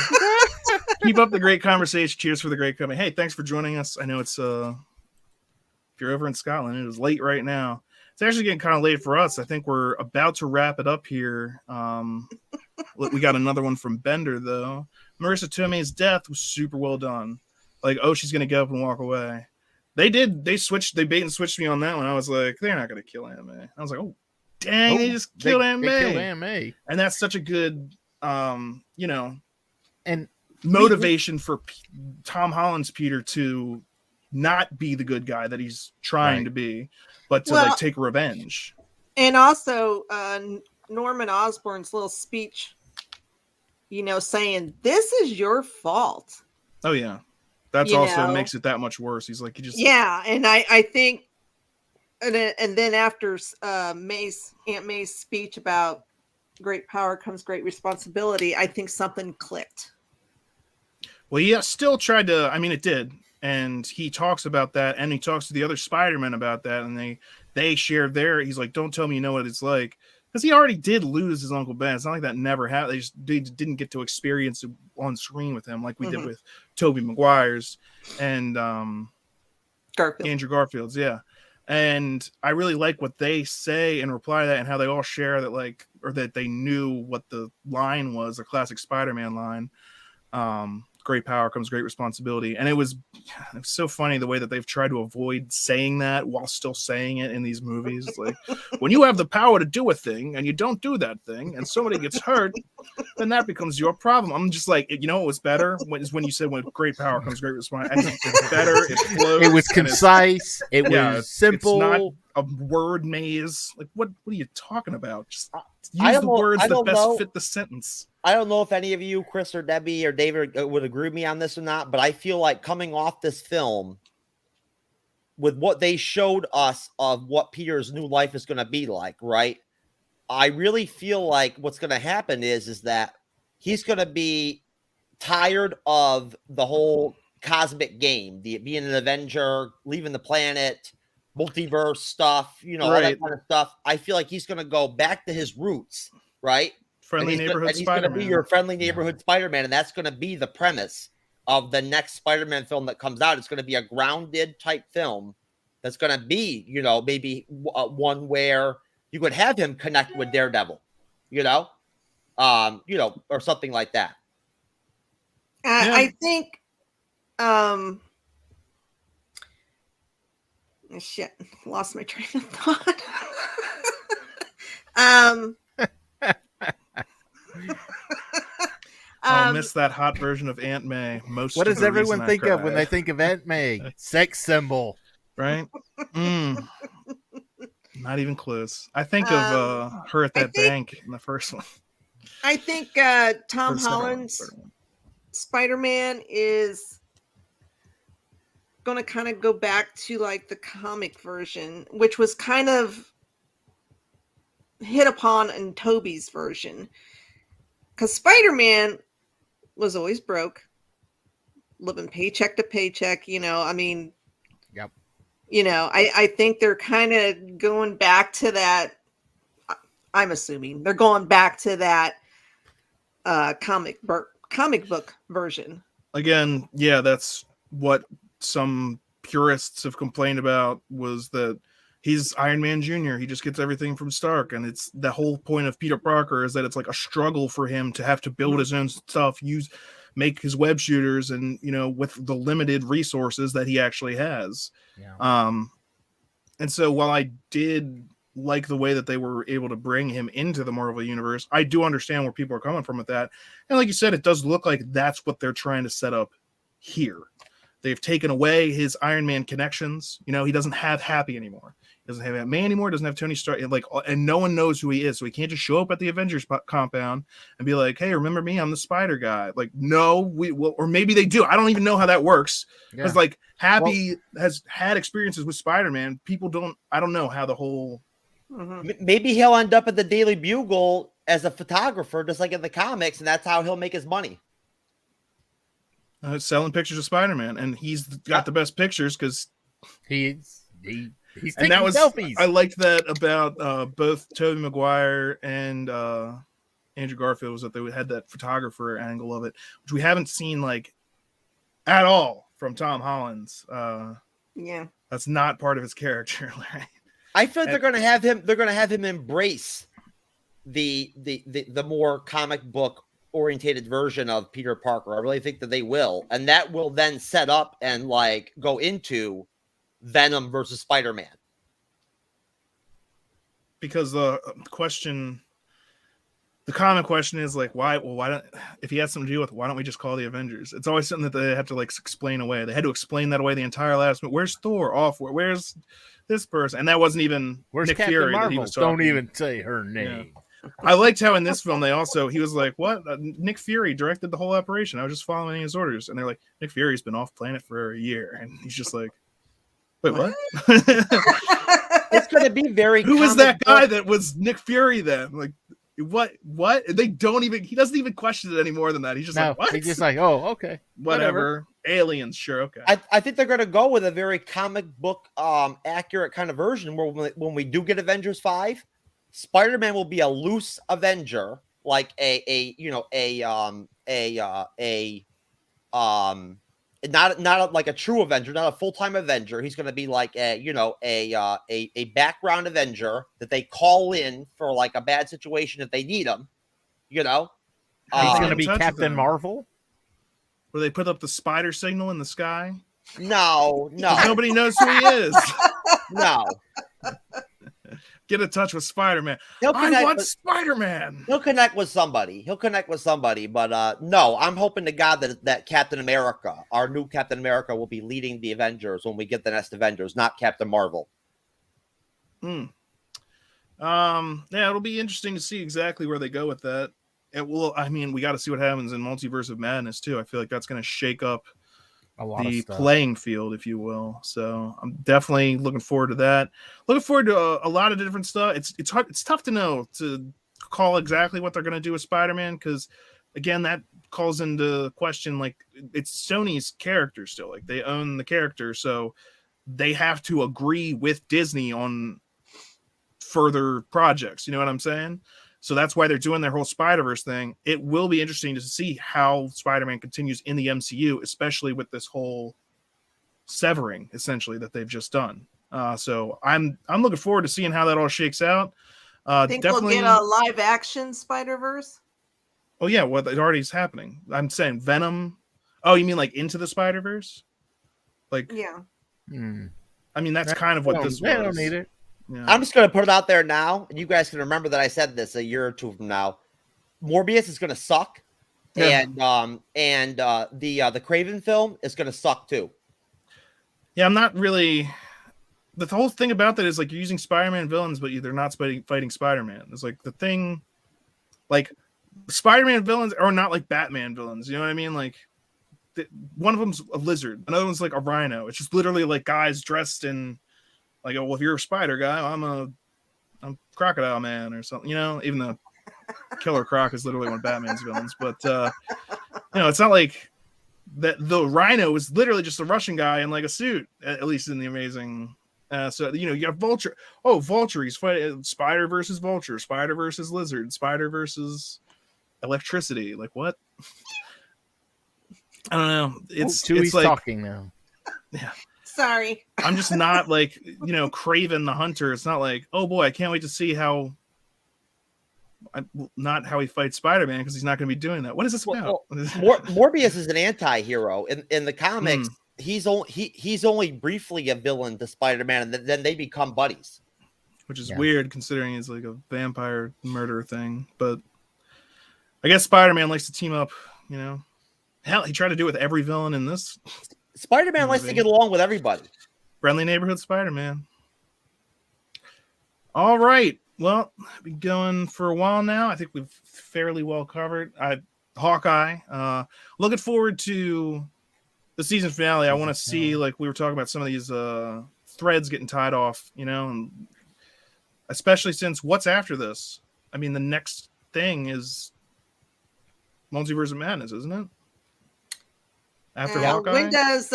Keep up the great conversation. Cheers for the great company. Hey, thanks for joining us. I know it's if you're over in Scotland, it is late right now. It's actually getting kind of late for us. I think we're about to wrap it up here. We got another one from Bender though. Marissa Tomei's death was super well done. Like, oh, she's gonna get up and walk away. They bait and switched me on that one. I was like, they're not gonna kill Aunt May. I was like, oh dang, they just killed Aunt They May. killed Aunt May. And that's such a good And motivation for Tom Holland's Peter to not be the good guy that he's trying Right. to be, but to Well, like take revenge. And also, Norman Osborn's little speech, saying, this is your fault. Oh yeah, that's You also know. makes it that much worse. He's like, he just Yeah, and I think, and then after Aunt May's speech about great power comes great responsibility, I think something clicked. Well, he still tried to. I mean, it did, and he talks about that, and he talks to the other Spider-Man about that, and they shared their. He's like, don't tell me you know what it's like, because he already did lose his Uncle Ben. It's not like that never happened. They didn't get to experience it on screen with him like we did with Tobey Maguire's and Garfield. Andrew Garfield's, yeah. And I really like what they say in reply to that, and how they all share that, like, or that they knew what the line was, a classic Spider-Man line. Great power comes great responsibility. And it was so funny the way that they've tried to avoid saying that while still saying it in these movies. It's like, when you have the power to do a thing and you don't do that thing and somebody gets hurt, then that becomes your problem. I'm just like, you know what was better? When you said when great power comes great responsibility. It's better. It flows. it was and it's- concise. It yeah, was simple. It's not a word maze. Like, what are you talking about? Just I use don't the know- words I that don't best know. fit the sentence. I don't know if any of you, Chris or Debbie or David, would agree with me on this or not, but I feel like coming off this film with what they showed us of what Peter's new life is going to be like, right? I really feel like what's going to happen is that he's going to be tired of the whole cosmic game, being an Avenger, leaving the planet, multiverse stuff, all that Right. kind of stuff. I feel like he's going to go back to his roots, right? Friendly neighborhood He's going to be Spider-Man. your friendly neighborhood Spider-Man, and that's going to be the premise of the next Spider-Man film that comes out. It's going to be a grounded type film that's going to be, maybe one where you could have him connect with Daredevil, or something like that. I think, shit, lost my train of thought. I'll miss that hot version of Aunt May. Most. What of does the everyone reason I think of when they cried. think of Aunt May? Sex symbol. Right? Not even close. I think of her at I that think- bank in the first one. I think Or Tom the second one, Holland's third one. Spider-Man is going to kind of go back to like the comic version, which was kind of hit upon in Toby's version. Because Spider-Man was always broke, living paycheck to paycheck, I mean, Yep. I think they're kind of going back to that. I'm assuming they're going back to that comic book version. Again, yeah, that's what some purists have complained about, was that he's Iron Man Jr. He just gets everything from Stark, and it's the whole point of Peter Parker is that it's like a struggle for him to have to build his own stuff, make his web shooters, and with the limited resources that he actually has. Yeah. And so while I did like the way that they were able to bring him into the Marvel universe, I do understand where people are coming from with that. And like you said, it does look like that's what they're trying to set up here. They've taken away his Iron Man connections. He doesn't have Happy anymore. He doesn't have Aunt May anymore. Doesn't have Tony Stark. And no one knows who he is. So he can't just show up at the Avengers compound and be like, "Hey, remember me? I'm the Spider guy." Like, no, we will, or maybe they do. I don't even know how that works. Because Happy has had experiences with Spider-Man. People don't. I don't know how the whole. Maybe he'll end up at the Daily Bugle as a photographer, just like in the comics, and that's how he'll make his money. Selling pictures of Spider-Man, and he's got the best pictures because he's and taking that was selfies. I liked that about both Tobey Maguire and Andrew Garfield, was that they had that photographer angle of it, which we haven't seen at all from Tom Holland's. Yeah, that's not part of his character. Right? I feel like they're going to have him. They're going to have him embrace the more comic book orientated version of Peter Parker. I really think that they will, and that will then set up and go into Venom versus Spider-Man. Because the common question is why? Well, why don't, if he has something to do with, why don't we just call the Avengers? It's always something that they have to explain away. They had to explain that away the entire last minute. Where's Thor? Where's this person? And that wasn't even Where's Nick Captain Fury Marvel? that he was talking. Don't even say her name. Yeah. I liked how in this film he was like, "What? Nick Fury directed the whole operation. I was just following his orders." And they're like, "Nick Fury's been off planet for a year," and he's just like, "Wait, what?" It's going to be very. Who was that guy that was Nick Fury then? What? They don't even. He doesn't even question it any more than that. He's just like, "What?" He's just like, "Oh, okay, whatever. Aliens, sure, okay." I think they're going to go with a very comic book accurate kind of version where when we do get Avengers 5, Spider-Man will be a loose Avenger, like not like a true Avenger, not a full-time Avenger. He's going to be like a background Avenger that they call in for a bad situation if they need him. He's going to be touch with Captain them. Marvel. Where they put up the spider signal in the sky. No. Nobody knows who he is. No. Get in touch with Spider-Man. I want Spider-Man. He'll connect with somebody. But no, I'm hoping to God that Captain America, our new Captain America, will be leading the Avengers when we get the next Avengers, not Captain Marvel. Yeah, it'll be interesting to see exactly where they go with that. It will. I mean, we got to see what happens in Multiverse of Madness too. I feel like that's going to shake up the playing field, if you will. So I'm definitely looking forward to that. Looking forward to a lot of different stuff. It's hard. It's tough to know, to call exactly what they're going to do with Spider-Man, because again, that calls into question it's Sony's character still. They own the character, so they have to agree with Disney on further projects. You know what I'm saying? So that's why they're doing their whole Spider-Verse thing. It will be interesting to see how Spider-Man continues in the MCU, especially with this whole severing, essentially, that they've just done. So I'm looking forward to seeing how that all shakes out. Think Definitely, we'll get a live-action Spider-Verse? Oh, yeah, well, it already is happening. I'm saying Venom. Oh, you mean Into the Spider-Verse? Yeah. I mean, that's kind of what this was. They don't need it. Yeah. I'm just going to put it out there now, and you guys can remember that I said this a year or two from now. Morbius is going to suck, Yeah. and the Craven film is going to suck too. Yeah, I'm not really. The whole thing about that is like you're using Spider-Man villains, but they're not fighting Spider-Man. It's like the thing, like Spider-Man villains are not like Batman villains. You know what I mean? Like one of them's a lizard, another one's like a rhino. It's just literally like guys dressed in like, oh, well, if you're a spider guy, I'm Crocodile Man or something. You know, even though Killer Croc is literally one of Batman's villains, but it's not like that. The rhino is literally just a Russian guy in like a suit, at least in the Amazing. So you have Vulture. Oh, Vulture. He's fighting Spider versus Vulture, Spider versus Lizard, Spider versus electricity. Like what? I don't know. It's like talking now. Yeah. Sorry. I'm just not like Craven the Hunter. It's not like, oh boy, I can't wait to see not how he fights Spider-Man, because he's not going to be doing that. What is this about? Morbius is an anti-hero in the comics. He's only briefly a villain to Spider-Man, and then they become buddies, which is weird considering he's like a vampire murder thing. But I guess Spider-Man likes to team up. Hell, he tried to do it with every villain in this. Spider-Man likes to get along with everybody. Friendly neighborhood Spider-Man. All right. Well, I've been going for a while now. I think we've fairly well covered. Hawkeye. Looking forward to the season finale. I want to see, like we were talking about, some of these threads getting tied off, and especially since what's after this? I mean, the next thing is Multiverse of Madness, isn't it? After Hawkeye? When does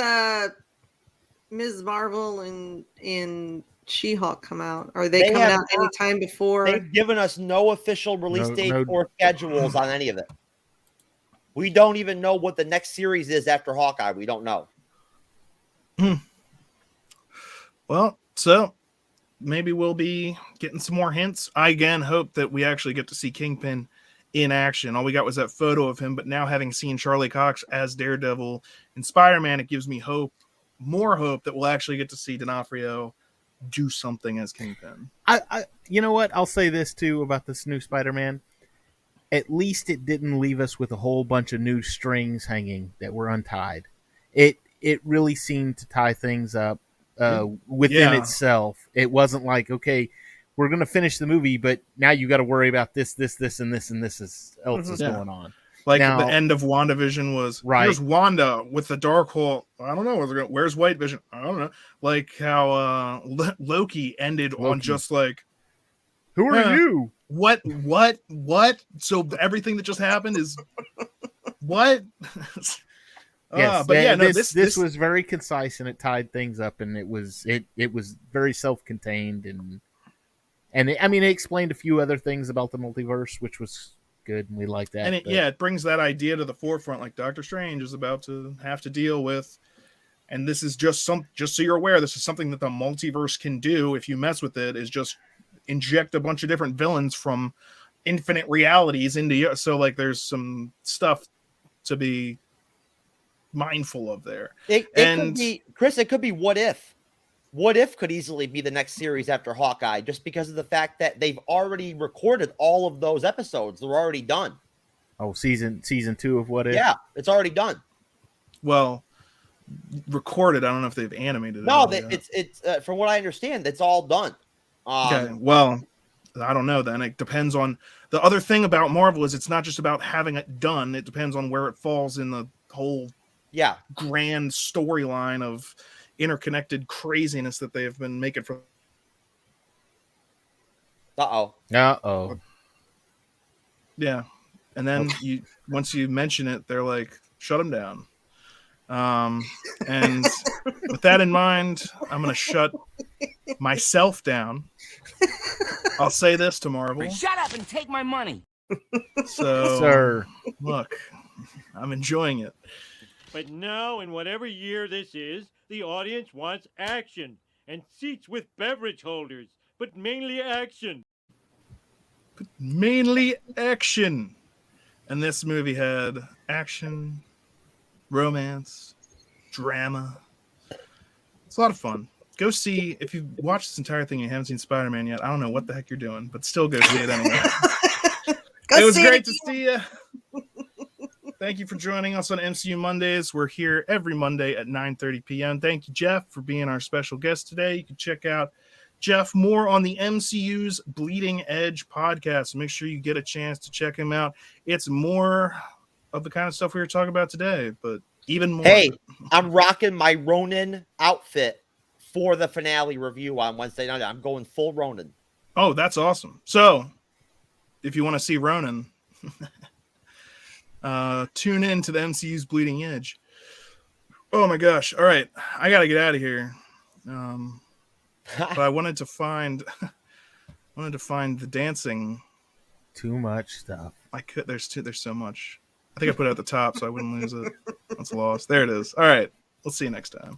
Ms. Marvel and She-Hulk come out? Are they coming out anytime before? They've given us no official release date or schedules on any of it. We don't even know what the next series is after Hawkeye. We don't know. Well, so maybe we'll be getting some more hints. I again hope that we actually get to see Kingpin in action. All we got was that photo of him, but now having seen Charlie Cox as Daredevil and Spider-Man, it gives me more hope that we'll actually get to see D'Onofrio do something as Kingpin. You know what? I'll say this too about this new Spider-Man. At least it didn't leave us with a whole bunch of new strings hanging that were untied. It really seemed to tie things up within itself. It wasn't like, okay, we're going to finish the movie, but now you got to worry about this, and this is going on. Like now, the end of WandaVision was, here's Wanda with the Darkhold. I don't know. Where's White Vision? I don't know. Like how Loki ended on just like, who are you? What? So everything that just happened is what? Yes, but yeah, no, this was very concise, and it tied things up, and it was very self-contained, and it explained a few other things about the multiverse, which was good, and we like that. And it brings that idea to the forefront, like Doctor Strange is about to have to deal with. And this is just so you're aware, this is something that the multiverse can do if you mess with it, is just inject a bunch of different villains from infinite realities into you. So like there's some stuff to be mindful of there. It could be, Chris, it could be What If. What If could easily be the next series after Hawkeye, just because of the fact that they've already recorded all of those episodes. They're already done. Oh, season 2 of What If? Yeah, it's already done. Well, recorded. I don't know if they've animated it. No, it's from what I understand, it's all done. Okay. Well, I don't know then. It depends on the other thing about Marvel is it's not just about having it done. It depends on where it falls in the whole grand storyline of interconnected craziness that they have been making for. Yeah. And then once you mention it, they're like, shut them down. And with that in mind, I'm going to shut myself down. I'll say this to Marvel. Shut up and take my money. So, sir, look, I'm enjoying it. But now, in whatever year this is, the audience wants action and seats with beverage holders, but mainly action. And this movie had action, romance, drama. It's a lot of fun. Go see, if you've watched this entire thing and you haven't seen Spider-Man yet, I don't know what the heck you're doing, but still go see it anyway. It was great to see you. Thank you for joining us on MCU Mondays. We're here every Monday at 9:30 p.m. Thank you, Jeff, for being our special guest today. You can check out Jeff more on the MCU's Bleeding Edge podcast. Make sure you get a chance to check him out. It's more of the kind of stuff we were talking about today, but even more. Hey, I'm rocking my Ronin outfit for the finale review on Wednesday night. I'm going full Ronin. Oh, that's awesome. So, if you want to see Ronin, tune in to the MCU's Bleeding Edge. Oh my gosh. All right. I got to get out of here. But I wanted to find the dancing. Too much stuff. I could. There's so much. I think I put it at the top so I wouldn't lose it. It's lost. There it is. All right. We'll see you next time.